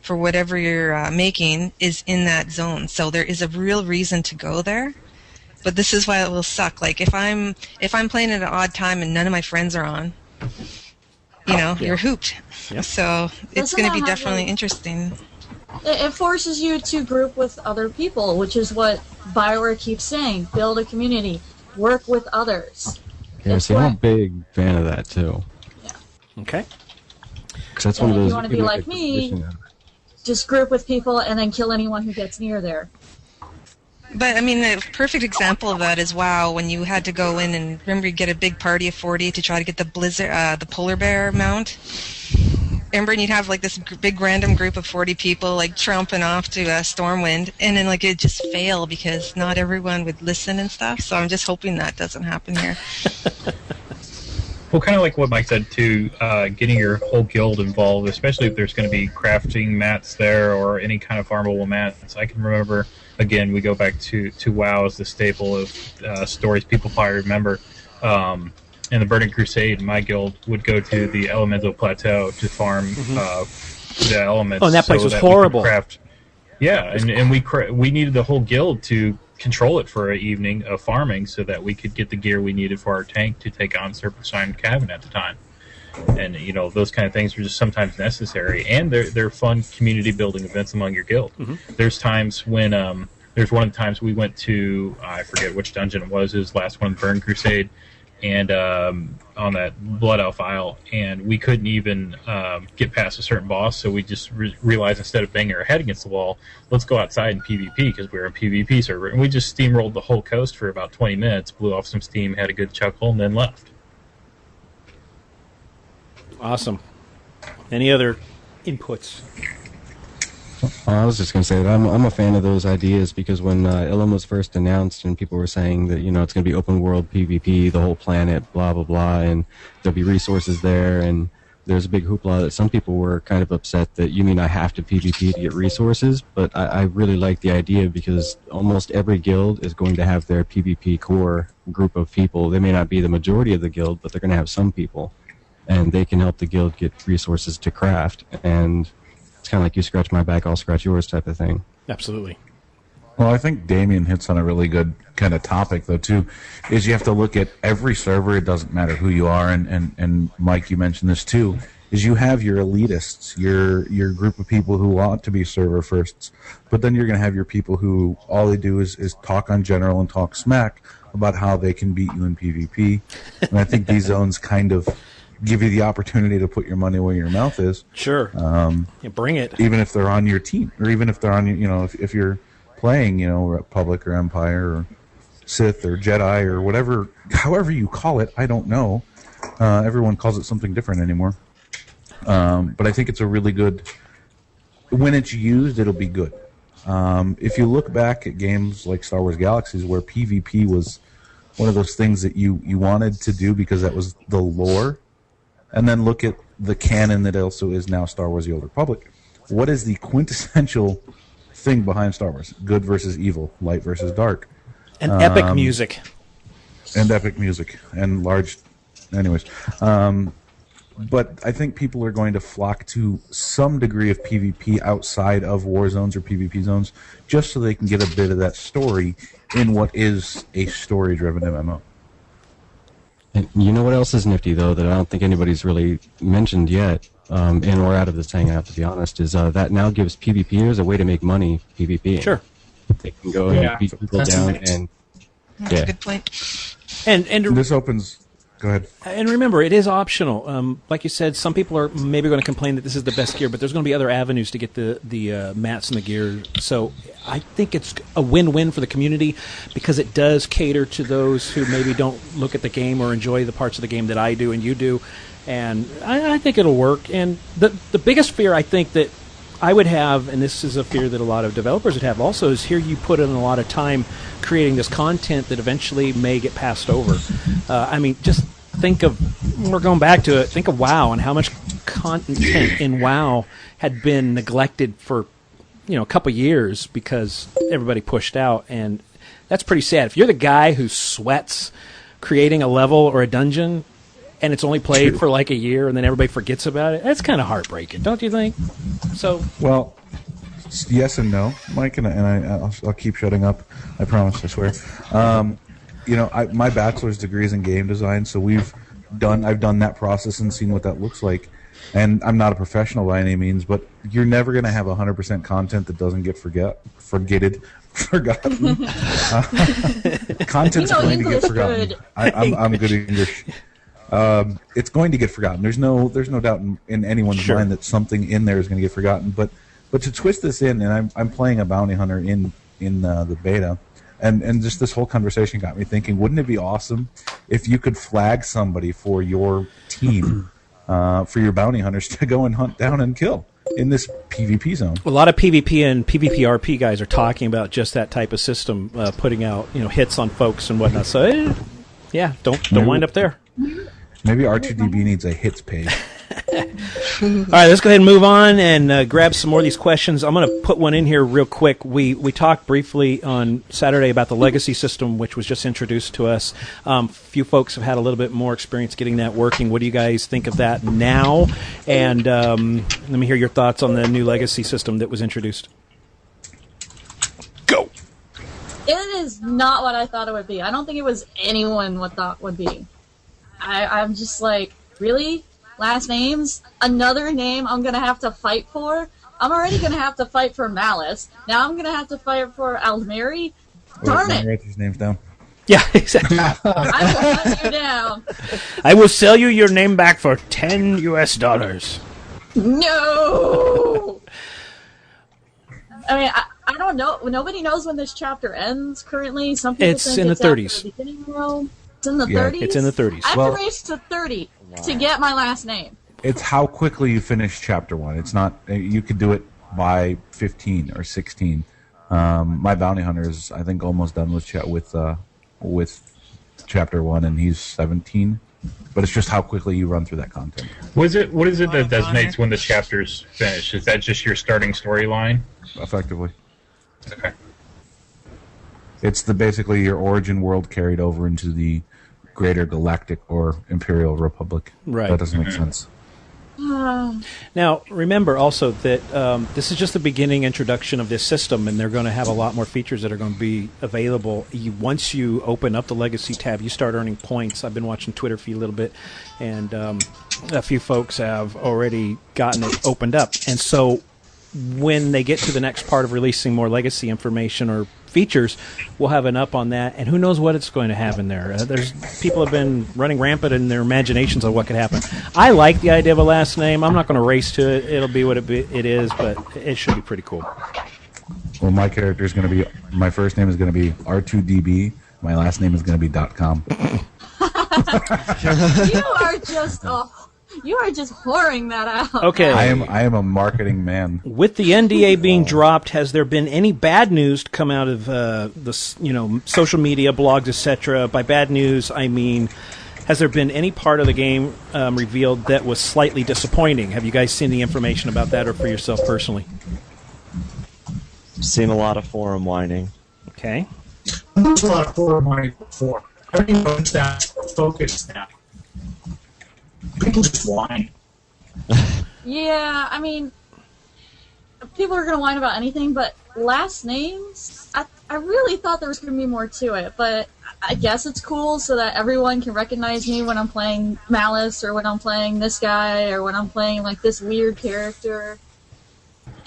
[SPEAKER 7] for whatever you're making is in that zone. So there is a real reason to go there. But this is why it will suck. Like, if I'm playing at an odd time and none of my friends are on, you're hooped.
[SPEAKER 1] Yep.
[SPEAKER 7] So it's
[SPEAKER 8] Doesn't
[SPEAKER 7] going to
[SPEAKER 8] that
[SPEAKER 7] be
[SPEAKER 8] have,
[SPEAKER 7] definitely
[SPEAKER 8] like-
[SPEAKER 7] interesting.
[SPEAKER 8] It forces you to group with other people, which is what BioWare keeps saying. Build a community. Work with others.
[SPEAKER 11] Yeah,
[SPEAKER 8] It's
[SPEAKER 11] see, I'm a
[SPEAKER 8] what-
[SPEAKER 11] big fan of that too.
[SPEAKER 1] Okay.
[SPEAKER 11] Because that's
[SPEAKER 8] And
[SPEAKER 11] one of
[SPEAKER 8] if
[SPEAKER 11] those.
[SPEAKER 8] you wanna be
[SPEAKER 11] could
[SPEAKER 8] like
[SPEAKER 11] make a
[SPEAKER 8] me-
[SPEAKER 11] tradition out of it.
[SPEAKER 8] Just group with people and then kill anyone who gets near there.
[SPEAKER 7] But I mean, the perfect example of that is WoW, when you had to go in and remember you get a big party of 40 to try to get the the polar bear mount. Remember, and you'd have like this big random group of 40 people like tromping off to Stormwind, and then like it just fail because not everyone would listen and stuff. So I'm just hoping that doesn't happen here.
[SPEAKER 2] Well, kind of like what Mike said too, getting your whole guild involved, especially if there's going to be crafting mats there or any kind of farmable mats. I can remember, again, we go back to WoW as the staple of stories people probably remember. In the Burning Crusade, my guild would go to the Elemental Plateau to farm the elements.
[SPEAKER 1] Oh, and that place
[SPEAKER 2] so
[SPEAKER 1] was
[SPEAKER 2] that we could
[SPEAKER 1] horrible.
[SPEAKER 2] craft. Yeah, and we needed the whole guild to control it for an evening of farming so that we could get the gear we needed for our tank to take on Serpentine Cavern at the time. And those kind of things are just sometimes necessary, and they're fun community building events among your guild. There's times when there's one of the times we went to, I forget which dungeon it was last one, Burn Crusade, and on that Blood Elf Isle, and we couldn't even get past a certain boss, so we just realized instead of banging our head against the wall, let's go outside in PvP, because we were a PvP server, and we just steamrolled the whole coast for about 20 minutes, blew off some steam, had a good chuckle, and then left.
[SPEAKER 1] Awesome. Any other inputs?
[SPEAKER 11] I was just going to say that I'm a fan of those ideas, because when Ilum was first announced and people were saying that, it's going to be open world PvP, the whole planet, blah, blah, blah, and there'll be resources there, and there's a big hoopla that some people were kind of upset that you mean I have to PvP to get resources, but I really like the idea, because almost every guild is going to have their PvP core group of people. They may not be the majority of the guild, but they're going to have some people, and they can help the guild get resources to craft, and it's kind of like you scratch my back, I'll scratch yours type of thing.
[SPEAKER 1] Absolutely.
[SPEAKER 4] Well, I think Damien hits on a really good kind of topic, though, too, is you have to look at every server. It doesn't matter who you are, and Mike, you mentioned this, too, is you have your elitists, your group of people who want to be server firsts, but then you're going to have your people who all they do is talk on general and talk smack about how they can beat you in PvP. And I think these zones kind of give you the opportunity to put your money where your mouth is.
[SPEAKER 1] Sure. Bring it.
[SPEAKER 4] Even if they're on your team, or even if they're on your, if you're playing, Republic or Empire or Sith or Jedi or whatever, however you call it, I don't know. Everyone calls it something different anymore. But I think it's a really good, when it's used, it'll be good. If you look back at games like Star Wars Galaxies, where PvP was one of those things that you wanted to do because that was the lore, and then look at the canon that also is now Star Wars The Old Republic, what is the quintessential thing behind Star Wars? Good versus evil, light versus dark.
[SPEAKER 1] And epic music.
[SPEAKER 4] And epic music. And large... Anyways. But I think people are going to flock to some degree of PvP outside of war zones or PvP zones just so they can get a bit of that story in what is a story-driven MMO.
[SPEAKER 11] And you know what else is nifty, though, that I don't think anybody's really mentioned yet, and we're out of this hangout, to be honest, is that now gives PvPers a way to make money PvP.
[SPEAKER 1] Sure.
[SPEAKER 11] They can go and beat people down and...
[SPEAKER 7] That's a good point.
[SPEAKER 1] And
[SPEAKER 4] this opens... Go ahead.
[SPEAKER 1] And remember, it is optional. Like you said, some people are maybe going to complain that this is the best gear, but there's going to be other avenues to get the mats and the gear. So I think it's a win-win for the community because it does cater to those who maybe don't look at the game or enjoy the parts of the game that I do and you do. And I think it'll work. And the biggest fear I think that I would have, and this is a fear that a lot of developers would have also, is here you put in a lot of time creating this content that eventually may get passed over. I mean, just think of, we're going back to it, think of WoW and how much content in WoW had been neglected for, a couple years because everybody pushed out, and that's pretty sad. If you're the guy who sweats creating a level or a dungeon and it's only played for like a year and then everybody forgets about it, that's kind of heartbreaking, don't you think? So,
[SPEAKER 4] well, yes and no, Mike, and I'll keep shutting up. I promise, I swear. My bachelor's degree is in game design, so I've done that process and seen what that looks like. And I'm not a professional by any means, but you're never going to have 100% content that doesn't get forgotten. Content's going to get forgotten. I'm good at English. It's going to get forgotten. There's no doubt in anyone's mind that something in there is going to get forgotten. But to twist this in, and I'm playing a bounty hunter in the beta. And just this whole conversation got me thinking, wouldn't it be awesome if you could flag somebody for your team, for your bounty hunters to go and hunt down and kill in this PvP zone?
[SPEAKER 1] A lot of PvP and PvPRP guys are talking about just that type of system, putting out hits on folks and whatnot. So, don't wind up there.
[SPEAKER 4] Maybe R2DB needs a hits page.
[SPEAKER 1] All right, let's go ahead and move on and grab some more of these questions. I'm going to put one in here real quick. We talked briefly on Saturday about the legacy system, which was just introduced to us. Few folks have had a little bit more experience getting that working. What do you guys think of that now? And let me hear your thoughts on the new legacy system that was introduced. Go!
[SPEAKER 8] It is not what I thought it would be. I don't think it was anyone what thought would be. I'm just like, really? Last names? Another name I'm going to have to fight for? I'm already going to have to fight for Malice. Now I'm going to have to fight for Almeri? Darn it!
[SPEAKER 4] Write these names down.
[SPEAKER 1] Yeah, exactly.
[SPEAKER 8] I will hunt you down.
[SPEAKER 1] I will sell you your name back for $10 US.
[SPEAKER 8] No! I mean, I don't know. Nobody knows when this chapter ends currently. Some people
[SPEAKER 1] it's
[SPEAKER 8] think
[SPEAKER 1] in
[SPEAKER 8] it's
[SPEAKER 1] the 30s.
[SPEAKER 8] The beginning world. It's in the 30s?
[SPEAKER 1] It's in the 30s.
[SPEAKER 8] I have to race to 30 to get my last name.
[SPEAKER 4] It's how quickly you finish chapter 1. It's not, you could do it by 15 or 16. My bounty hunter is, I think, almost done with chapter 1, and he's 17. But it's just how quickly you run through that content.
[SPEAKER 2] What is it that designates when the chapter's finished? Is that just your starting storyline?
[SPEAKER 4] Effectively.
[SPEAKER 2] Okay.
[SPEAKER 4] It's basically your origin world carried over into the greater galactic or imperial republic.
[SPEAKER 1] Right.
[SPEAKER 4] That doesn't make sense.
[SPEAKER 1] Now, remember also that this is just the beginning introduction of this system, and they're going to have a lot more features that are going to be available. Once you open up the Legacy tab, you start earning points. I've been watching Twitter for a little bit, and a few folks have already gotten it opened up. And so when they get to the next part of releasing more Legacy information or features, we'll have an up on that, and who knows what it's going to have in there. People have been running rampant in their imaginations of what could happen. I like the idea of a last name. I'm not going to race to it. It'll be what it is, but it should be pretty cool.
[SPEAKER 4] Well, my character is going to be, my first name is going to be R2DB. My last name is going to be .com.
[SPEAKER 8] You are just whoring that out.
[SPEAKER 1] Okay.
[SPEAKER 4] I am a marketing man.
[SPEAKER 1] With the NDA being dropped, has there been any bad news to come out of the social media, blogs, etc.? By bad news, I mean, has there been any part of the game revealed that was slightly disappointing? Have you guys seen the information about that, or for yourself personally?
[SPEAKER 10] Seen a lot of forum whining.
[SPEAKER 1] Okay.
[SPEAKER 5] There's a lot of forum whining before. Everyone's that focused now. People just whine.
[SPEAKER 8] Yeah, I mean, people are going to whine about anything, but last names, I really thought there was going to be more to it, but I guess it's cool so that everyone can recognize me when I'm playing Malice, or when I'm playing this guy, or when I'm playing, like, this weird character.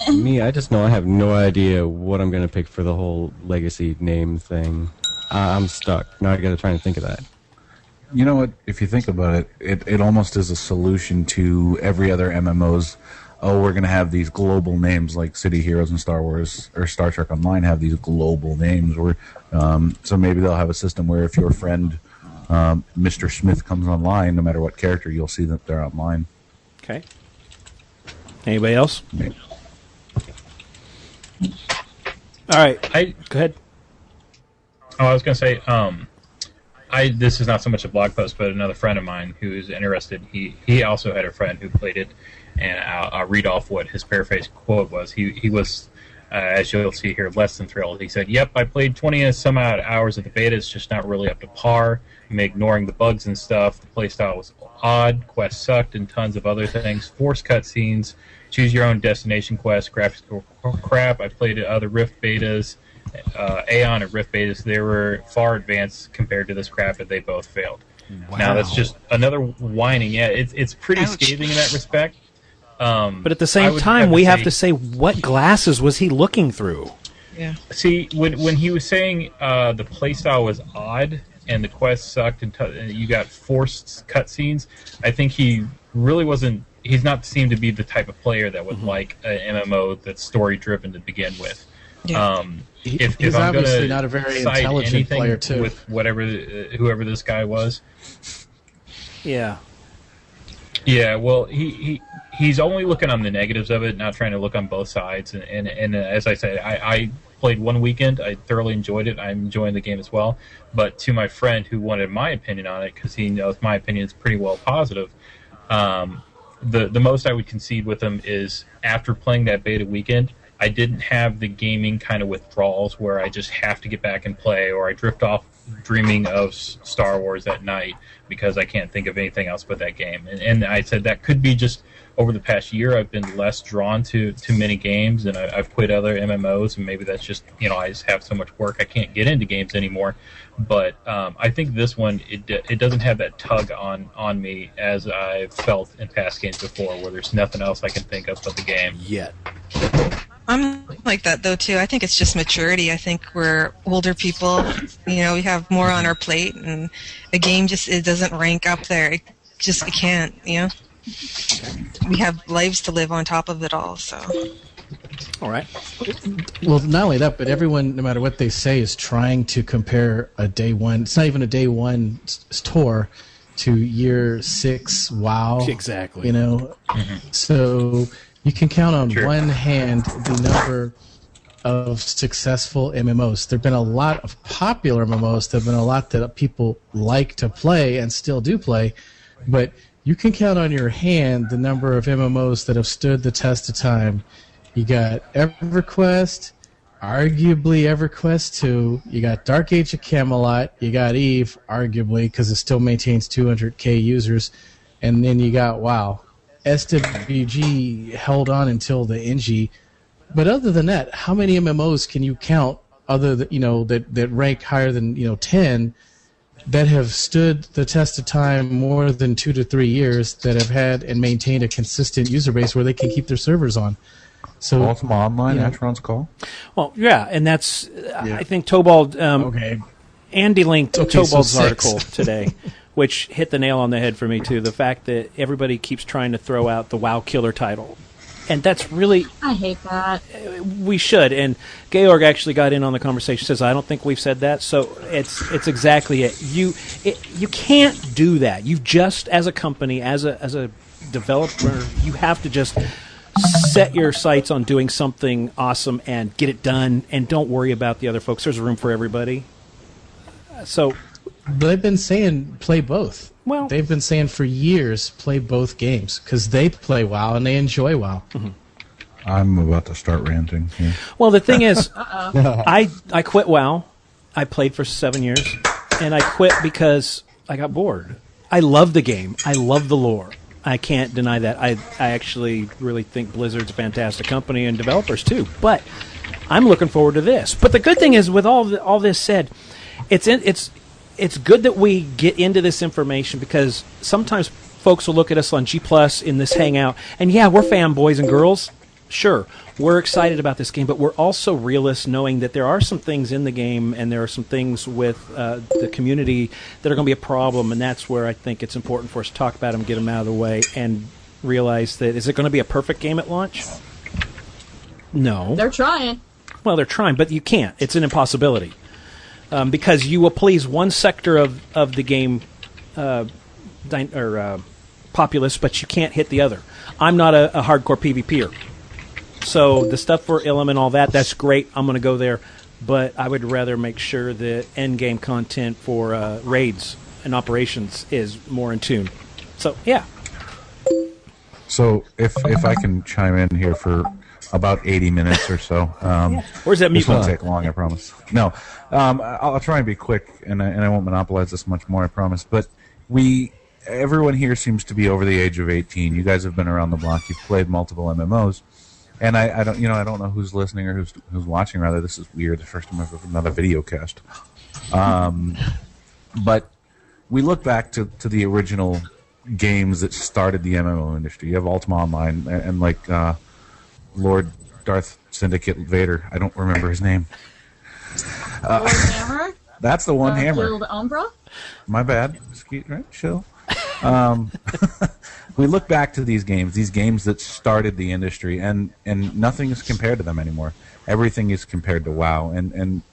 [SPEAKER 11] Me, I just know I have no idea what I'm going to pick for the whole Legacy name thing. I'm stuck. Now I got to try and think of that.
[SPEAKER 4] You know what? If you think about it, it almost is a solution to every other MMO's. Oh, we're going to have these global names like City Heroes and Star Wars or Star Trek Online have these global names. So maybe they'll have a system where if your friend Mr. Smith comes online, no matter what character, you'll see that they're online.
[SPEAKER 1] Okay. Anybody else? All right. Go ahead.
[SPEAKER 2] Oh, I was going to say, this is not so much a blog post, but another friend of mine who is interested, he also had a friend who played it, and I'll read off what his paraphrase quote was. He was, as you'll see here, less than thrilled. He said, "Yep, I played 20 and some odd hours of the beta. It's just not really up to par. I'm ignoring the bugs and stuff. The playstyle was odd, quests sucked, and tons of other things. Forced cutscenes, choose your own destination quest, graphics were crap. I played other Rift betas, Aeon and Rift betas. They were far advanced compared to this crap, and they both failed." Wow. Now that's just another whining. Yeah, it's pretty scathing in that respect.
[SPEAKER 1] But at the same time, we have to say, what glasses was he looking through?
[SPEAKER 7] Yeah.
[SPEAKER 2] See, when he was saying the playstyle was odd and the quest sucked and you got forced cutscenes, I think he really wasn't. He's not seemed to be the type of player that would like an MMO that's story driven to begin with.
[SPEAKER 9] Yeah.
[SPEAKER 2] If
[SPEAKER 9] He's
[SPEAKER 2] I'm
[SPEAKER 9] obviously
[SPEAKER 2] gonna
[SPEAKER 9] not a very
[SPEAKER 2] cite
[SPEAKER 9] intelligent
[SPEAKER 2] anything
[SPEAKER 9] player, too.
[SPEAKER 2] with whoever this guy was.
[SPEAKER 1] Yeah.
[SPEAKER 2] Yeah, well, he's only looking on the negatives of it, not trying to look on both sides. And as I said, I played one weekend. I thoroughly enjoyed it. I'm enjoying the game as well. But to my friend who wanted my opinion on it, because he knows my opinion is pretty well positive, the most I would concede with him is after playing that beta weekend, I didn't have the gaming kind of withdrawals where I just have to get back and play, or I drift off dreaming of Star Wars at night because I can't think of anything else but that game. And I said that could be just over the past year I've been less drawn to many games, and I've quit other MMOs, and maybe that's just, I just have so much work I can't get into games anymore. But I think this one, it doesn't have that tug on me as I've felt in past games before, where there's nothing else I can think of but the game.
[SPEAKER 1] Yet.
[SPEAKER 7] I'm like that, though, too. I think it's just maturity. I think we're older people. We have more on our plate, and a game it doesn't rank up there. It can't, We have lives to live on top of it all, so.
[SPEAKER 1] All right.
[SPEAKER 9] Well, not only that, but everyone, no matter what they say, is trying to compare a day one. It's not even a day one tour to year 6 WoW.
[SPEAKER 1] Exactly.
[SPEAKER 9] So you can count on one hand the number of successful MMOs. There have been a lot of popular MMOs. There have been a lot that people like to play and still do play, but you can count on your hand the number of MMOs that have stood the test of time. You got EverQuest, arguably EverQuest 2. You got Dark Age of Camelot. You got EVE, arguably, because it still maintains 200k users. And then you got WoW. SWG held on until the NG. But other than that, how many MMOs can you count other than, that rank higher than 10 that have stood the test of time more than 2 to 3 years, that have had and maintained a consistent user base where they can keep their servers on? So
[SPEAKER 4] Ultima Online, Atron's Call.
[SPEAKER 1] Well, yeah, and that's I think Tobald.
[SPEAKER 9] Okay.
[SPEAKER 1] Andy linked
[SPEAKER 9] Okay,
[SPEAKER 1] Tobald's
[SPEAKER 9] so 6.
[SPEAKER 1] article today, which hit the nail on the head for me too. The fact that everybody keeps trying to throw out the WoW killer title, and that's really
[SPEAKER 8] I hate that.
[SPEAKER 1] we should. And Georg actually got in on the conversation. Says I don't think we've said that. So it's exactly it. You can't do that. You just as a company, as a developer, you have to just set your sights on doing something awesome and get it done, and don't worry about the other folks. There's room for everybody. So
[SPEAKER 9] they've been saying play both.
[SPEAKER 1] Well,
[SPEAKER 9] they've been saying for years play both games because they play WoW and they enjoy WoW.
[SPEAKER 1] Mm-hmm.
[SPEAKER 4] I'm about to start ranting here.
[SPEAKER 1] Well, the thing is, I quit WoW. I played for 7 years, and I quit because I got bored. I love the game. I love the lore. I can't deny that. I actually really think Blizzard's a fantastic company and developers too. But I'm looking forward to this. But the good thing is, with all this said, it's good that we get into this information, because sometimes folks will look at us on G+ in this Hangout, and yeah, we're fanboys and girls. Sure, we're excited about this game, but we're also realists, knowing that there are some things in the game and there are some things with the community that are going to be a problem, and that's where I think it's important for us to talk about them, get them out of the way, and realize that, is it going to be a perfect game at launch? No.
[SPEAKER 8] They're trying.
[SPEAKER 1] Well, they're trying, but you can't. It's an impossibility. Because you will please one sector of the game populace, but you can't hit the other. I'm not a hardcore PvPer. So the stuff for Ilum and all that, that's great. I'm going to go there. But I would rather make sure that end-game content for raids and operations is more in tune. So, yeah.
[SPEAKER 4] So if I can chime in here for about 80 minutes or so.
[SPEAKER 1] Where's that mute
[SPEAKER 4] This won't
[SPEAKER 1] button?
[SPEAKER 4] take long, I promise. No, I'll try and be quick, and I won't monopolize this much more, I promise. But everyone here seems to be over the age of 18. You guys have been around the block. You've played multiple MMOs, and I don't know who's listening or who's watching. Rather, this is weird. The first time I've ever done a video cast. But we look back to the original games that started the MMO industry. You have Ultima Online and like. Lord Darth Syndicate Vader. I don't remember his name.
[SPEAKER 8] Lord Hammer?
[SPEAKER 4] That's the one Hammer.
[SPEAKER 8] Guild Umbra?
[SPEAKER 4] My bad. Right? Chill. We look back to these games that started the industry, and nothing is compared to them anymore. Everything is compared to WoW. And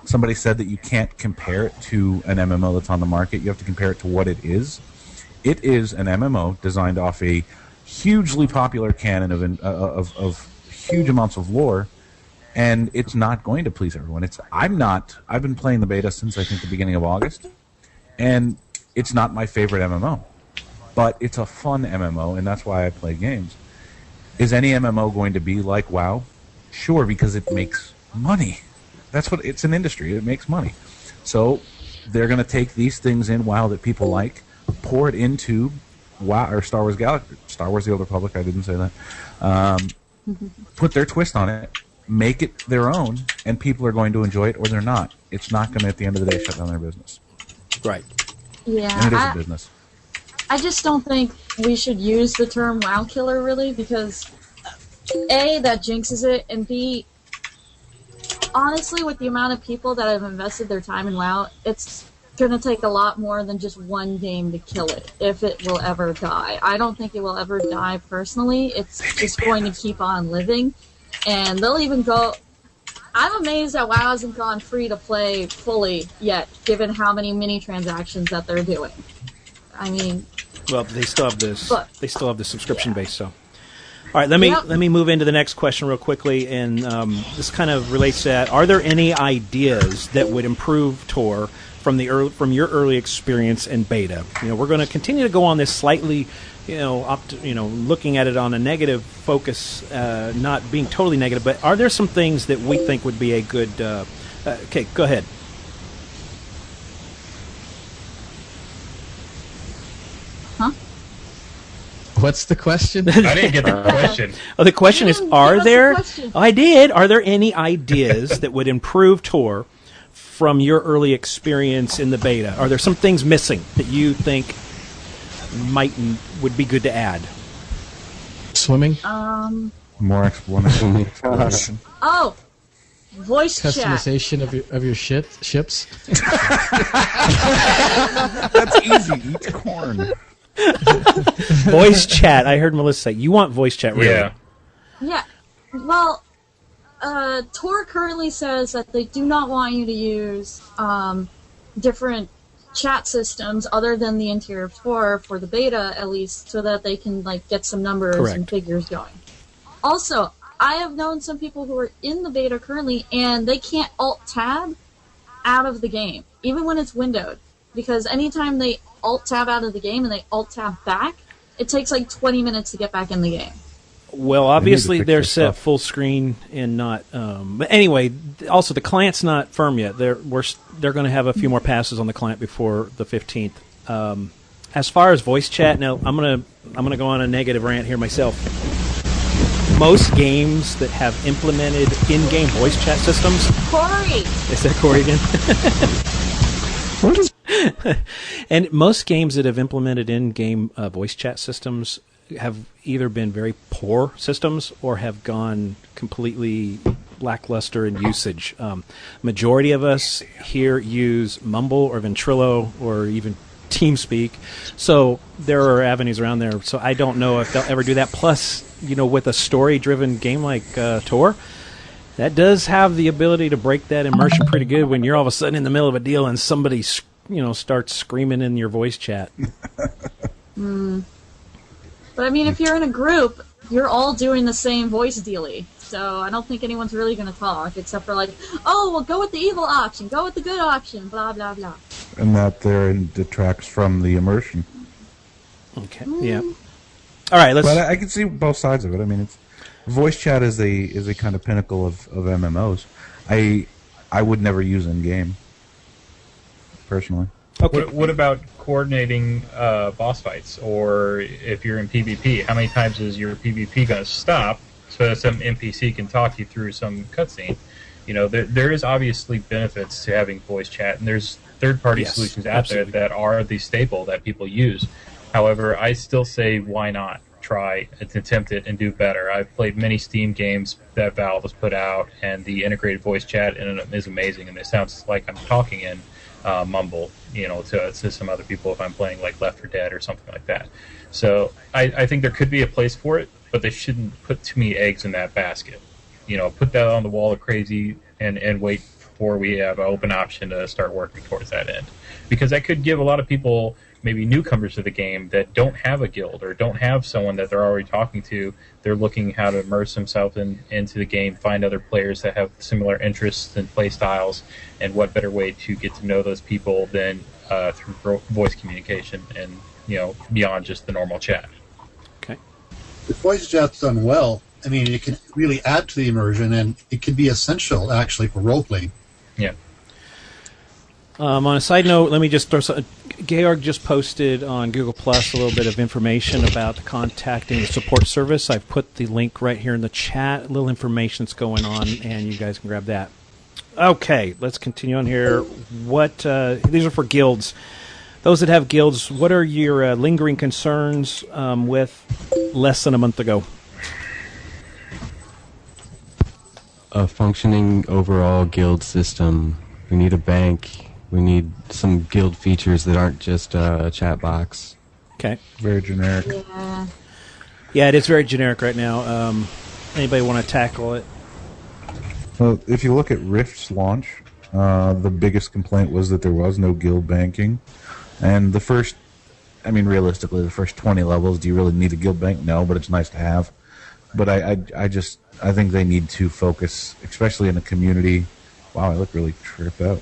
[SPEAKER 4] somebody said that you can't compare it to an MMO that's on the market. You have to compare it to what it is. It is an MMO designed off a hugely popular canon of huge amounts of lore, and it's not going to please everyone. I've been playing the beta since I think the beginning of August, and it's not my favorite MMO, but it's a fun MMO, and that's why I play games. Is any MMO going to be like WoW? Sure, because it makes money. That's what it's an industry. It makes money. So they're going to take these things in WoW that people like, pour it into WoW or Star Wars Galaxy, Star Wars: The Old Republic. I didn't say that. Put their twist on it, make it their own, and people are going to enjoy it, or they're not. It's not going to, at the end of the day, shut down their business.
[SPEAKER 1] Right.
[SPEAKER 8] Yeah.
[SPEAKER 4] And it is a business.
[SPEAKER 8] I just don't think we should use the term WoW killer, really, because A, that jinxes it, and B, honestly, with the amount of people that have invested their time in WoW, it's going to take a lot more than just one game to kill it, if it will ever die. I don't think it will ever die personally. It's just going to keep on living, and they'll even go... I'm amazed that WoW hasn't gone free to play fully yet, given how many mini transactions that they're doing. I mean...
[SPEAKER 1] Well, they still have this.
[SPEAKER 8] But,
[SPEAKER 1] they still have the subscription base, so... All right, let me move into the next question real quickly, and this kind of relates to that. Are there any ideas that would improve TOR from your early experience in beta? We're going to continue to go on this slightly, looking at it on a negative focus, not being totally negative. But are there some things that we think would be a good? Okay, go ahead.
[SPEAKER 9] What's the question?
[SPEAKER 2] I didn't get the question.
[SPEAKER 1] Oh, the question is,
[SPEAKER 8] give
[SPEAKER 1] are
[SPEAKER 8] us the
[SPEAKER 1] there...
[SPEAKER 8] question.
[SPEAKER 1] Oh, I did. Are there any ideas that would improve TOR from your early experience in the beta? Are there some things missing that you think would be good to add?
[SPEAKER 9] Swimming?
[SPEAKER 4] More explanation.
[SPEAKER 8] Oh, voice chat.
[SPEAKER 9] Customization of your ships?
[SPEAKER 4] That's easy. Eat corn.
[SPEAKER 1] Voice chat. I heard Melissa say, you want voice chat, really?
[SPEAKER 2] Yeah.
[SPEAKER 8] Yeah. Well, TOR currently says that they do not want you to use different chat systems other than the interior of TOR for the beta, at least, so that they can get some numbers
[SPEAKER 1] Correct.
[SPEAKER 8] and figures going. Also, I have known some people who are in the beta currently, and they can't Alt-Tab out of the game, even when it's windowed, because anytime they Alt-Tab out of the game and they Alt-Tab back, it takes 20 minutes to get back in the game.
[SPEAKER 1] Well, obviously
[SPEAKER 4] fix
[SPEAKER 1] they're
[SPEAKER 4] this
[SPEAKER 1] set
[SPEAKER 4] stuff.
[SPEAKER 1] full screen and not. But anyway, also the client's not firm yet. They're going to have a few more passes on the client before the 15th. As far as voice chat, now I'm gonna go on a negative rant here myself. Most games that have implemented in-game voice chat systems.
[SPEAKER 8] Corey!
[SPEAKER 1] Is that Corey again?
[SPEAKER 11] What is
[SPEAKER 1] And most games that have implemented in-game voice chat systems have either been very poor systems or have gone completely lackluster in usage. Majority of us here use Mumble or Ventrilo or even TeamSpeak, so there are avenues around there. So I don't know if they'll ever do that. Plus, with a story-driven game like TOR, that does have the ability to break that immersion pretty good when you're all of a sudden in the middle of a deal and somebody starts screaming in your voice chat.
[SPEAKER 8] But I mean, if you're in a group, you're all doing the same voice dealy. So I don't think anyone's really going to talk, except for oh, well, go with the evil option, go with the good option, blah, blah, blah.
[SPEAKER 4] And that there detracts from the immersion.
[SPEAKER 1] Okay. Yeah. All right. Let's.
[SPEAKER 4] But I can see both sides of it. I mean, voice chat is a kind of pinnacle of MMOs. I would never use in game, personally.
[SPEAKER 1] Okay.
[SPEAKER 2] What about coordinating boss fights, or if you're in PvP? How many times is your PvP going to stop so that some NPC can talk you through some cutscene? There is obviously benefits to having voice chat, and there's third-party solutions out
[SPEAKER 1] absolutely.
[SPEAKER 2] there that are the staple that people use. However, I still say, why not try and attempt it and do better? I've played many Steam games that Valve has put out, and the integrated voice chat in it is amazing, and it sounds like I'm talking in Mumble, to some other people if I'm playing Left 4 Dead or something like that. So I think there could be a place for it, but they shouldn't put too many eggs in that basket. Put that on the wall of crazy and wait for we have an open option to start working towards that end. Because that could give a lot of people, maybe newcomers to the game, that don't have a guild or don't have someone that they're already talking to. They're looking how to immerse themselves into the game, find other players that have similar interests and play styles, and what better way to get to know those people than through voice communication and beyond just the normal chat.
[SPEAKER 1] Okay.
[SPEAKER 12] If voice chat's done well, I mean, it can really add to the immersion, and it can be essential actually for role playing.
[SPEAKER 2] Yeah.
[SPEAKER 1] On a side note, let me just throw some. Georg just posted on Google Plus a little bit of information about contacting the support service. I've put the link right here in the chat. A little information that's going on, and you guys can grab that. Okay, let's continue on here. These are for guilds. Those that have guilds, what are your lingering concerns with less than a month ago?
[SPEAKER 11] a functioning overall guild system? We need a bank. We need some guild features that aren't just a chat box.
[SPEAKER 1] Okay.
[SPEAKER 4] Very generic.
[SPEAKER 1] Yeah, it is very generic right now. Anybody want to tackle it?
[SPEAKER 4] Well, if you look at Rift's launch, the biggest complaint was that there was no guild banking. And the first, I mean, realistically, the first 20 levels, do you really need a guild bank? No, but it's nice to have. But I think they need to focus, especially in a community. Wow, I look really tripped out.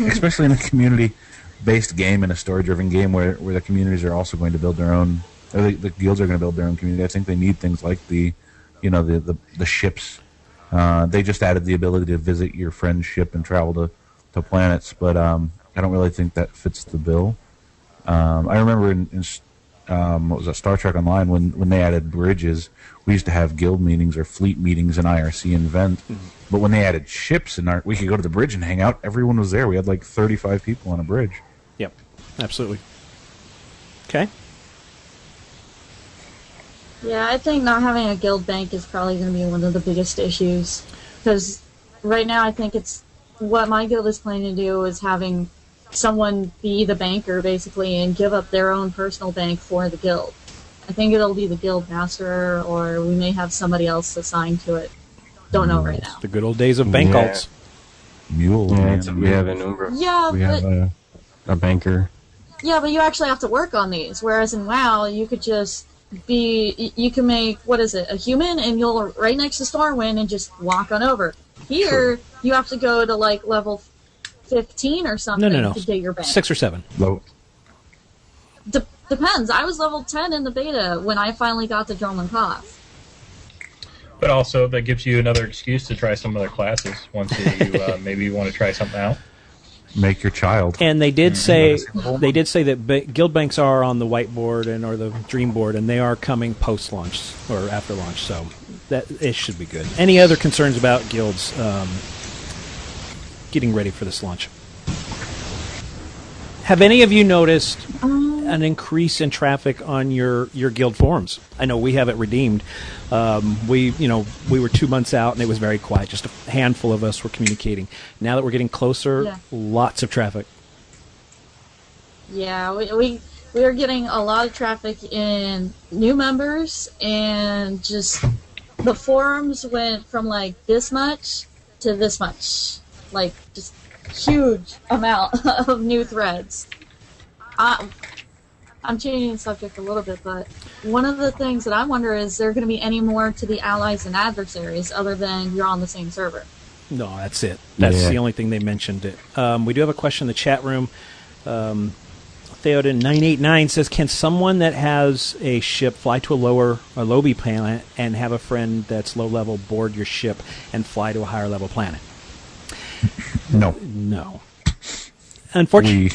[SPEAKER 4] Especially in a community-based game, in a story-driven game, where the communities are also going to build their own. Or the guilds are going to build their own community. I think they need things like the ships. They just added the ability to visit your friend's ship and travel to planets, but I don't really think that fits the bill. I remember what was that, Star Trek Online, when they added bridges, we used to have guild meetings or fleet meetings in IRC and Vent. But when they added ships, we could go to the bridge and hang out. Everyone was there. We had like 35 people on a bridge.
[SPEAKER 1] Yep, absolutely. Okay.
[SPEAKER 8] Yeah, I think not having a guild bank is probably going to be one of the biggest issues. Because right now I think it's what my guild is planning to do is having someone be the banker, basically, and give up their own personal bank for the guild. I think it'll be the guild master, or we may have somebody else assigned to it. Don't know right now.
[SPEAKER 1] The good old days of bank alts.
[SPEAKER 4] Mule.
[SPEAKER 11] Yeah, we have an Umbra.
[SPEAKER 8] Yeah,
[SPEAKER 11] we have a banker.
[SPEAKER 8] Yeah, but you actually have to work on these. Whereas in WoW, you could just you can make, what is it, a human, and you'll right next to Stormwind and just walk on over. Here, you have to go to like level 15 or something to get your bank.
[SPEAKER 1] 6 or 7.
[SPEAKER 4] Low.
[SPEAKER 8] Depends. I was level 10 in the beta when I finally got to Droman Koth.
[SPEAKER 2] But also, that gives you another excuse to try some other classes once you maybe want to try something out.
[SPEAKER 4] Make your child.
[SPEAKER 1] And they did say that guild banks are on the whiteboard or the dream board, and they are coming post launch or after launch, so that it should be good. Any other concerns about guilds getting ready for this launch? Have any of you noticed an increase in traffic on your guild forums? I know we have it redeemed. We were 2 months out and it was very quiet. Just a handful of us were communicating. Now that we're getting closer, lots of traffic.
[SPEAKER 8] Yeah, we are getting a lot of traffic in new members, and just the forums went from like this much to this much, like just huge amount of new threads. I'm changing the subject a little bit, but one of the things that I wonder is there going to be any more to the allies and adversaries other than you're on the same server?
[SPEAKER 1] No, that's it. That's the only thing they mentioned. We do have a question in the chat room. Theoden989 says, can someone that has a ship fly to a lowby planet and have a friend that's low level board your ship and fly to a higher level planet? No. Unfortunately.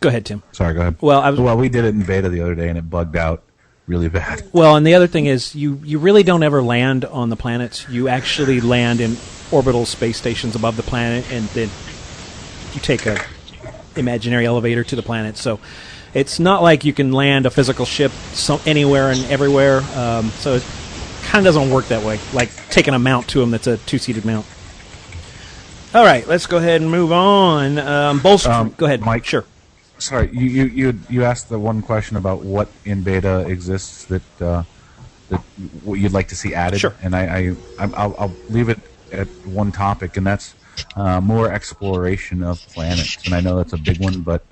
[SPEAKER 1] Go ahead, Tim.
[SPEAKER 4] Sorry, go ahead.
[SPEAKER 1] Well,
[SPEAKER 4] we did it in beta the other day, and it bugged out really bad.
[SPEAKER 1] Well, and the other thing is, you really don't ever land on the planets. You actually land in orbital space stations above the planet, and then you take a imaginary elevator to the planet. So it's not like you can land a physical ship anywhere and everywhere. So it kind of doesn't work that way, like taking a mount to them that's a 2-seated mount. All right, let's go ahead and move on. Go ahead,
[SPEAKER 4] Mike.
[SPEAKER 1] Sure.
[SPEAKER 4] Sorry, you asked the one question about what in beta exists that what you'd like to see added.
[SPEAKER 1] Sure.
[SPEAKER 4] And I'll leave it at one topic, and that's more exploration of planets. And I know that's a big one, but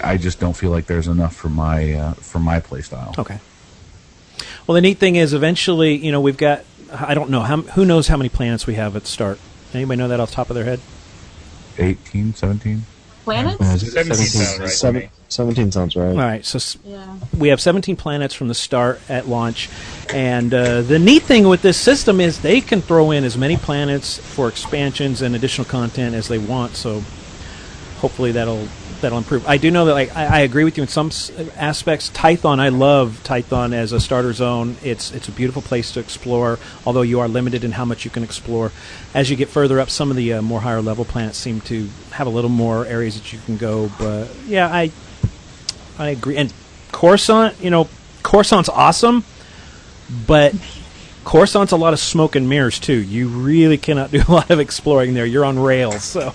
[SPEAKER 4] I just don't feel like there's enough for my play style.
[SPEAKER 1] Okay. Well, the neat thing is, eventually, we've got, I don't know, who knows how many planets we have at the start? Anybody know that off the top of their head?
[SPEAKER 4] 18, 17?
[SPEAKER 8] Planets?
[SPEAKER 10] 17 sounds right.
[SPEAKER 1] All right, so we have 17 planets from the start at launch, and the neat thing with this system is they can throw in as many planets for expansions and additional content as they want, so hopefully that'll improve. I do know that I agree with you in some aspects. Tython, I love Tython as a starter zone. It's a beautiful place to explore, although you are limited in how much you can explore. As you get further up, some of the more higher level planets seem to have a little more areas that you can go. But yeah, I agree. And Coruscant, Coruscant's awesome, but Coruscant's a lot of smoke and mirrors too. You really cannot do a lot of exploring there. You're on rails, so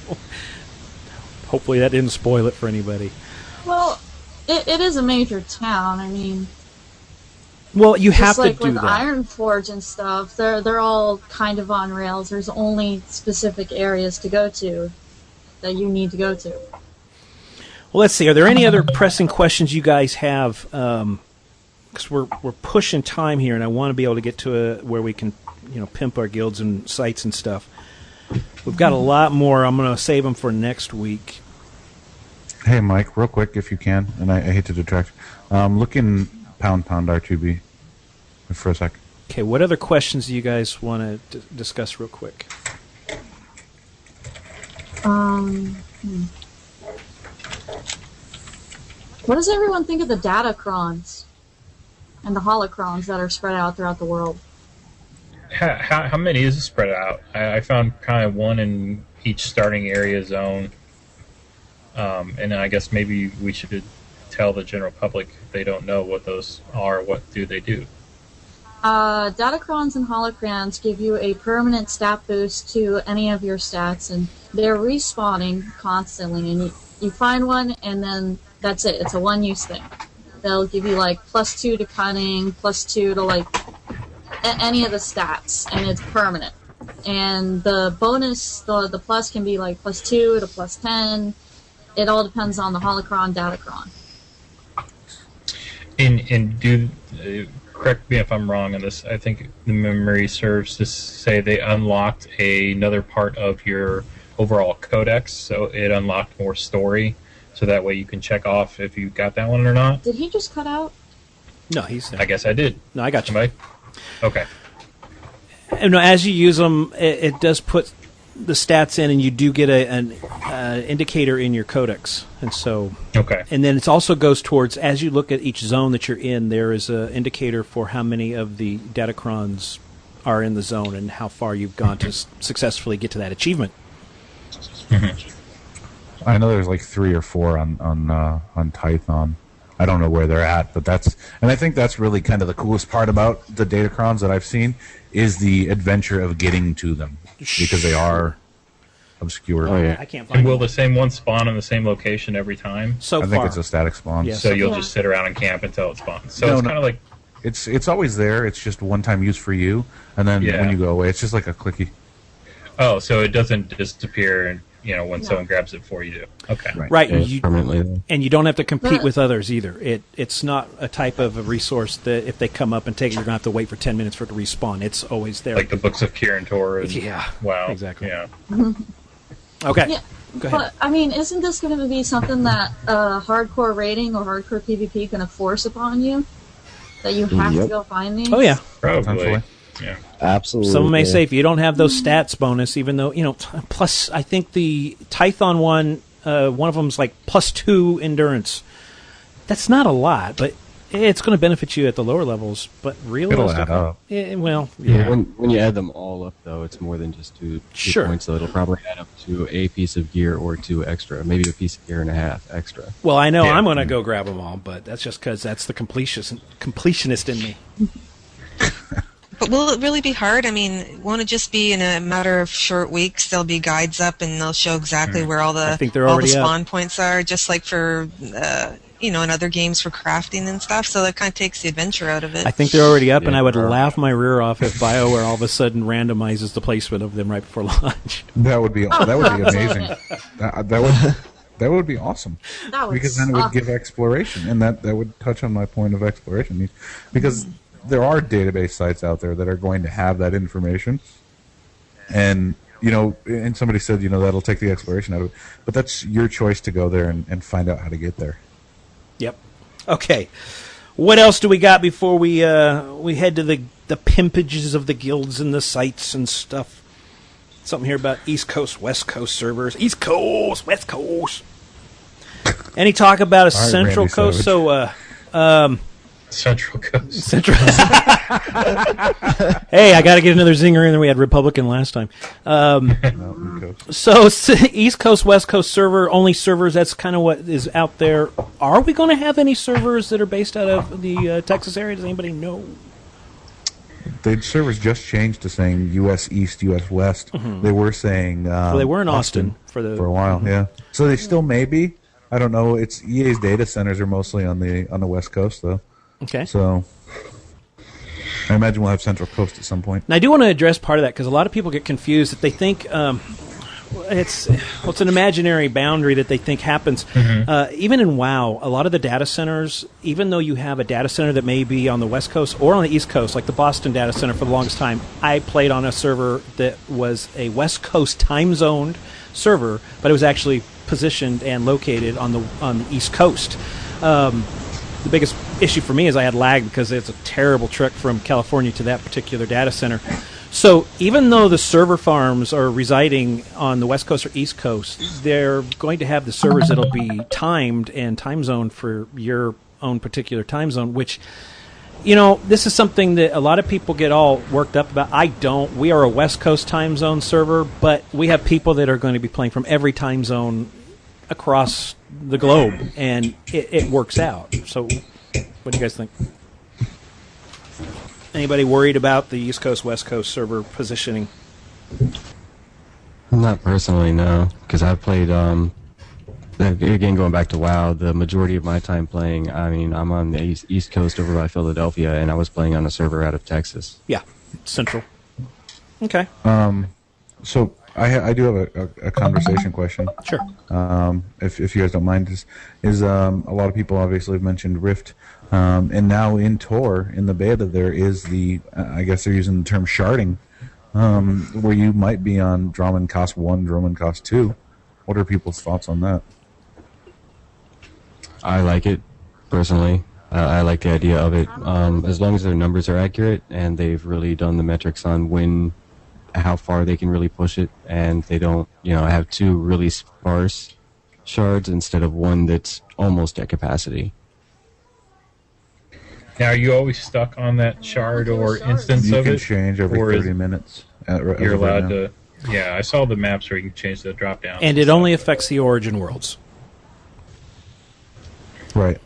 [SPEAKER 1] hopefully that didn't spoil it for anybody.
[SPEAKER 8] Well, it is a major town. I mean,
[SPEAKER 1] well, you have to do
[SPEAKER 8] like with
[SPEAKER 1] that.
[SPEAKER 8] Ironforge and stuff, they're all kind of on rails. There's only specific areas to go to that you need to go to.
[SPEAKER 1] Well, let's see. Are there any other pressing questions you guys have? Because we're pushing time here, and I want to be able to get to where we can, pimp our guilds and sites and stuff. We've got a lot more. I'm going to save them for next week.
[SPEAKER 4] Hey, Mike, real quick, if you can, and I hate to detract. Look in pound RTB for a sec.
[SPEAKER 1] Okay, what other questions do you guys want to discuss real quick?
[SPEAKER 8] What does everyone think of the Datacrons? and the holocrons that are spread out throughout the world.
[SPEAKER 2] How many is it spread out? I found kind of one in each starting area zone. And I guess maybe we should tell the general public if they don't know what those are, what do they do?
[SPEAKER 8] Datacrons and holocrons give you a permanent stat boost to any of your stats, and they're respawning constantly. And you find one, and then that's it. It's a one-use thing. They'll give you like +2 to cunning, +2 to like any of the stats, and it's permanent. And the bonus, the plus can be like +2 to +10. It all depends on the holocron, datacron.
[SPEAKER 2] And do correct me if I'm wrong on this. I think the memory serves to say they unlocked another part of your overall codex, so it unlocked more story, so that way you can check off if you got that one or not.
[SPEAKER 8] Did he just cut out?
[SPEAKER 1] No, he's there.
[SPEAKER 2] I guess I did.
[SPEAKER 1] No, I got you.
[SPEAKER 2] Somebody? Okay.
[SPEAKER 1] And as you use them, it does put the stats in, and you do get an indicator in your codex, and so
[SPEAKER 2] okay.
[SPEAKER 1] And then it also goes towards, as you look at each zone that you're in, there is an indicator for how many of the datacrons are in the zone and how far you've gone to successfully get to that achievement.
[SPEAKER 4] Mm-hmm. I know there's like 3 or 4 on Tython. I don't know where they're at, but I think that's really kind of the coolest part about the datacrons that I've seen is the adventure of getting to them, because they are obscure.
[SPEAKER 11] Oh, yeah.
[SPEAKER 1] I can't find
[SPEAKER 2] And will the same one spawn in the same location every time?
[SPEAKER 1] So
[SPEAKER 4] I think it's a static spawn.
[SPEAKER 1] Yes.
[SPEAKER 2] So you'll just sit around and camp until it spawns. So it's kind of like
[SPEAKER 4] it's always there. It's just one-time use for you, and then when you go away, it's just like a clicky.
[SPEAKER 2] Oh, so it doesn't disappear, and when someone grabs it before you do. Okay.
[SPEAKER 1] Right.
[SPEAKER 11] Yeah, permanently there.
[SPEAKER 1] And you don't have to compete with others either. It's not a type of a resource that if they come up and take it, you're going to have to wait for 10 minutes for it to respawn. It's always there.
[SPEAKER 2] Like the books of Kirin Tor.
[SPEAKER 1] Yeah.
[SPEAKER 2] Wow.
[SPEAKER 1] Exactly.
[SPEAKER 2] Yeah.
[SPEAKER 1] Okay.
[SPEAKER 8] Yeah.
[SPEAKER 1] Go ahead.
[SPEAKER 8] But, I mean, isn't this going to be something that hardcore raiding or hardcore PvP going to force upon you? That you have to go find these?
[SPEAKER 1] Oh, yeah.
[SPEAKER 2] Probably. Yeah.
[SPEAKER 10] Absolutely.
[SPEAKER 1] Someone may say if you don't have those stats bonus, even though, plus I think the Tython one of them's like +2 endurance. That's not a lot, but it's going to benefit you at the lower levels. But
[SPEAKER 4] It'll add up.
[SPEAKER 1] Well,
[SPEAKER 11] Yeah. When you add them all up, though, it's more than just two
[SPEAKER 1] Sure.
[SPEAKER 11] points, so it'll probably add up to a piece of gear or 2 extra, maybe a piece of gear and a half extra.
[SPEAKER 1] Well, I know I'm going to go grab them all, but that's just because that's the completionist in me.
[SPEAKER 7] But will it really be hard? I mean, won't it just be in a matter of short weeks? There'll be guides up, and they'll show exactly where all
[SPEAKER 1] I
[SPEAKER 7] the
[SPEAKER 1] think they're already
[SPEAKER 7] spawn
[SPEAKER 1] up.
[SPEAKER 7] points are, just like for in other games for crafting and stuff. So that kind of takes the adventure out of it.
[SPEAKER 1] I think they're already up, and
[SPEAKER 11] Yeah,
[SPEAKER 1] I would
[SPEAKER 11] they are.
[SPEAKER 1] laugh my rear off if BioWare all of a sudden randomizes the placement of them right before launch.
[SPEAKER 4] That would be amazing. That would be awesome.
[SPEAKER 8] That would
[SPEAKER 4] Because then it would
[SPEAKER 8] suck.
[SPEAKER 4] give exploration, and that would touch on my point of exploration. Because there are database sites out there that are going to have that information, and and somebody said that'll take the exploration out of it, but that's your choice to go there and find out how to get there.
[SPEAKER 1] Yep. Okay. What else do we got before we head to the pimpages of the guilds and the sites and stuff? Something here about East Coast, West Coast servers. East Coast, West Coast. Any talk about a
[SPEAKER 4] All right,
[SPEAKER 1] Central
[SPEAKER 4] Randy
[SPEAKER 1] Coast?
[SPEAKER 4] Savage.
[SPEAKER 1] So,
[SPEAKER 2] Central Coast.
[SPEAKER 1] Central. Hey, I got to get another zinger in there. We had Republican last time.
[SPEAKER 4] Mountain Coast.
[SPEAKER 1] So East Coast, West Coast only servers. That's kind of what is out there. Are we going to have any servers that are based out of the Texas area? Does anybody know?
[SPEAKER 4] The servers just changed to saying U.S. East, U.S. West. They were saying
[SPEAKER 1] Well, they were in Austin for
[SPEAKER 4] a while. Yeah, so they still may be. I don't know. It's EA's data centers are mostly on the West Coast though.
[SPEAKER 1] Okay.
[SPEAKER 4] So I imagine we'll have Central Coast at some point.
[SPEAKER 1] And I do want to address part of that because a lot of people get confused that they think it's an imaginary boundary that they think happens. Even in WoW, a lot of the data centers, even though you have a data center that may be on the West Coast or on the East Coast, like the Boston data center for the longest time, I played on a server that was a West Coast time-zoned server, but it was actually positioned and located on the East Coast. The biggest issue for me is I had lag because it's a terrible trek from California to that particular data center. So even though the server farms are residing on the West Coast or East Coast, they're going to have the servers that'll be timed and time zoned for your own particular time zone, which This is something that a lot of people get all worked up about. I don't. We are a West Coast time zone server, but we have people that are going to be playing from every time zone across the globe, and it works out. So, what do you guys think? Anybody worried about the East Coast, West Coast server positioning?
[SPEAKER 11] Not personally, no, because I've played. Again, going back to WoW, the majority of my time playing, I mean, I'm on the East Coast over by Philadelphia, and I was playing on a server out of Texas.
[SPEAKER 1] Yeah, Central. Okay.
[SPEAKER 4] So I do have a conversation question.
[SPEAKER 1] Sure.
[SPEAKER 4] If you guys don't mind, is a lot of people obviously have mentioned Rift, and now in TOR, in the beta, there is I guess they're using the term sharding, where you might be on Drummond cost 1, Drummond cost 2. What are people's thoughts on that?
[SPEAKER 11] I like it, personally. I like the idea of it. As long as their numbers are accurate and they've really done the metrics on how far they can really push it, and they don't, have 2 really sparse shards instead of 1 that's almost at capacity.
[SPEAKER 2] Now, are you always stuck on that shard or instance of it?
[SPEAKER 4] You can change every 30 minutes.
[SPEAKER 2] You're allowed to... Yeah, I saw the maps where you can change the drop-down.
[SPEAKER 1] And it only affects the Origin worlds.
[SPEAKER 4] Right.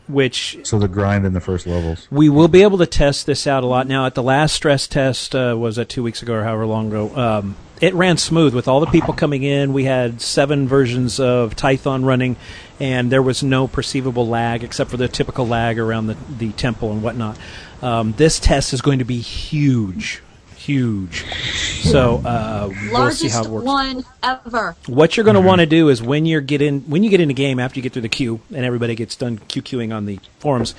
[SPEAKER 1] So
[SPEAKER 4] the grind in the first levels.
[SPEAKER 1] We will be able to test this out a lot. Now, at the last stress test, was that 2 weeks ago or however long ago, it ran smooth with all the people coming in. We had 7 versions of Tython running, and there was no perceivable lag except for the typical lag around the temple and whatnot. This test is going to be huge. So we'll see how it works.
[SPEAKER 8] Largest one ever.
[SPEAKER 1] What you're going to want to do is when you get in the game, after you get through the queue and everybody gets done QQing on the forums,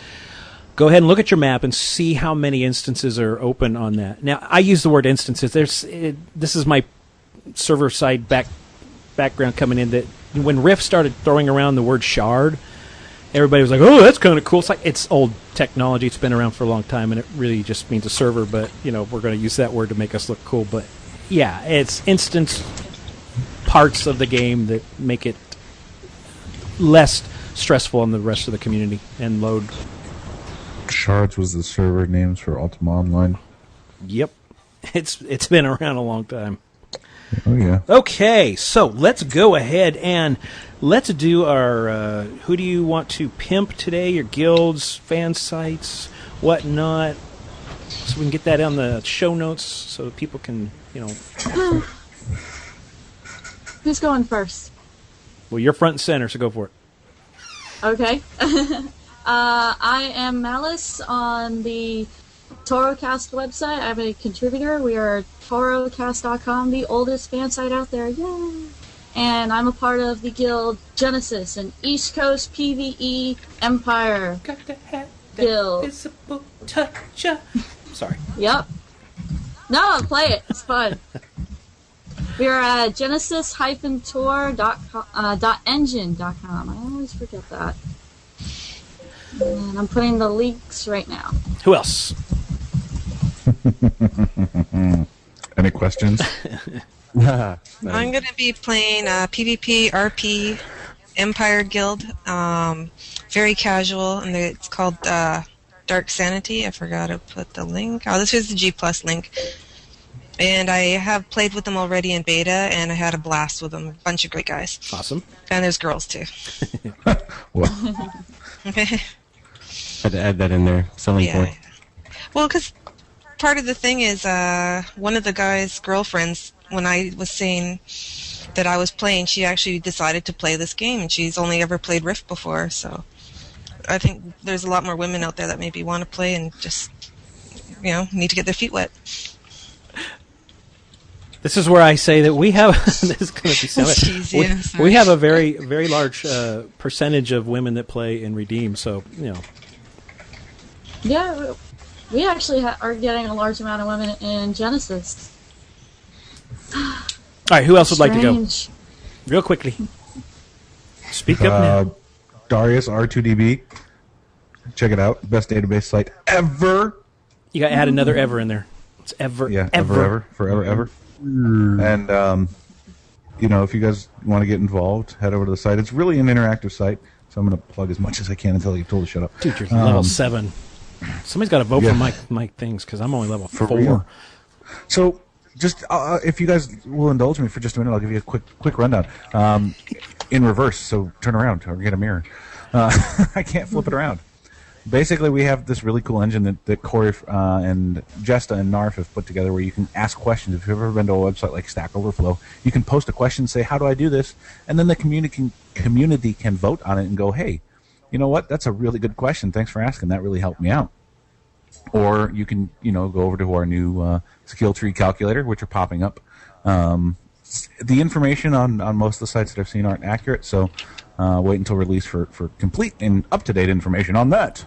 [SPEAKER 1] go ahead and look at your map and see how many instances are open on that. Now, I use the word instances. This is my server side background coming in, that when Rift started throwing around the word shard, everybody was like, "Oh, that's kind of cool." It's old technology. It's been around for a long time, and it really just means a server. But we're going to use that word to make us look cool. But yeah, it's instance parts of the game that make it less stressful on the rest of the community and load.
[SPEAKER 4] Shards was the server names for Ultima Online.
[SPEAKER 1] Yep, it's been around a long time.
[SPEAKER 4] Oh yeah.
[SPEAKER 1] Okay, so let's go ahead and let's do our. Who do you want to pimp today? Your guilds, fan sites, whatnot. So we can get that on the show notes so people can,
[SPEAKER 8] Who's going first?
[SPEAKER 1] Well, you're front and center, so go for it.
[SPEAKER 8] Okay. I am Malice on the TOROcast website. I'm a contributor. We are TOROcast.com, the oldest fan site out there. Yay! And I'm a part of the guild Genesis, an East Coast PvE Empire guild.
[SPEAKER 1] Sorry.
[SPEAKER 8] Yep. No, play it. It's fun. We are at genesis-tor.engine.com. I always forget that. And I'm putting the links right now.
[SPEAKER 1] Who else?
[SPEAKER 4] Any questions?
[SPEAKER 7] I'm going to be playing PvP RP Empire Guild. Very casual, and it's called Dark Sanity. I forgot to put the link. Oh, this is the G+ link. And I have played with them already in beta, and I had a blast with them. A bunch of great guys.
[SPEAKER 1] Awesome.
[SPEAKER 7] And there's girls, too.
[SPEAKER 11] Had to add that in there. Selling point.
[SPEAKER 7] Well, because part of the thing is one of the guy's girlfriends, when I was saying that I was playing, she actually decided to play this game, and she's only ever played Rift before, so I think there's a lot more women out there that maybe want to play and just, need to get their feet wet.
[SPEAKER 1] This is where I say that we have this is going to be silly. We have a very, very large percentage of women that play in Redeem, so
[SPEAKER 8] Yeah, we actually are getting a large amount of women in Genesis.
[SPEAKER 1] All right, who else would like to go? Real quickly. Speak up now.
[SPEAKER 4] Darius R2DB. Check it out. Best database site ever.
[SPEAKER 1] You got to add another ever in there. It's ever.
[SPEAKER 4] Yeah, ever. Forever, ever. And, if you guys want to get involved, head over to the site. It's really an interactive site, so I'm going to plug as much as I can until you told to shut up.
[SPEAKER 1] Dude, you're level 7. Somebody's got to vote
[SPEAKER 4] Yeah.
[SPEAKER 1] for my things because I'm only level
[SPEAKER 4] For
[SPEAKER 1] 4.
[SPEAKER 4] real. So, just if you guys will indulge me for just a minute, I'll give you a quick rundown. In reverse, so turn around or get a mirror. I can't flip it around. Basically, we have this really cool engine that Corey and Jesta and Narf have put together where you can ask questions. If you've ever been to a website like Stack Overflow, you can post a question, say, how do I do this? And then the community can vote on it and go, hey, you know what? That's a really good question. Thanks for asking. That really helped me out. Or you can, go over to our new skill tree calculator, which are popping up. The information on most of the sites that I've seen aren't accurate, so wait until release for complete and up-to-date information on that.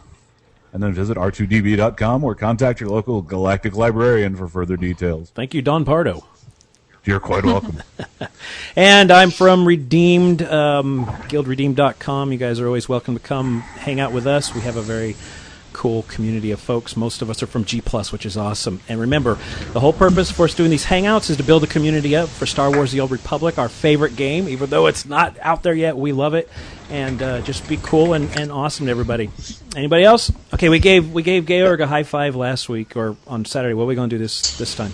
[SPEAKER 4] And then visit r2db.com or contact your local galactic librarian for further details.
[SPEAKER 1] Thank you, Don Pardo.
[SPEAKER 4] You're quite welcome.
[SPEAKER 1] And I'm from Redeemed, guildredeemed.com. You guys are always welcome to come hang out with us. We have a very cool community of folks. Most of us are from G+, which is awesome. And remember, the whole purpose for us doing these hangouts is to build a community up for Star Wars: The Old Republic, our favorite game. Even though it's not out there yet, we love it. And just be cool and awesome to everybody. Anybody else? Okay, we gave Georg a high five last week or on Saturday. What are we going to do this time?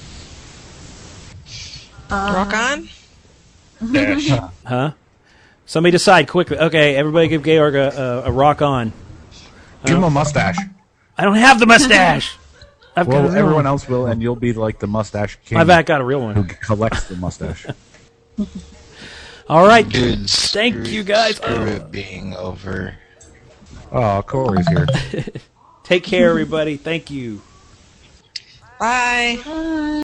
[SPEAKER 7] Rock on?
[SPEAKER 1] Huh? Somebody decide quickly. Okay, everybody give Georg a rock on.
[SPEAKER 4] Give him a mustache.
[SPEAKER 1] I don't have the mustache. I've got a real
[SPEAKER 4] everyone
[SPEAKER 1] one.
[SPEAKER 4] else will, and you'll be like the mustache king.
[SPEAKER 1] I've got a real one.
[SPEAKER 4] Who collects the mustache.
[SPEAKER 1] All right.
[SPEAKER 13] Good.
[SPEAKER 1] Thank you guys.
[SPEAKER 13] For it being over.
[SPEAKER 4] Oh, Corey's here.
[SPEAKER 1] Take care, everybody. Thank you.
[SPEAKER 7] Bye.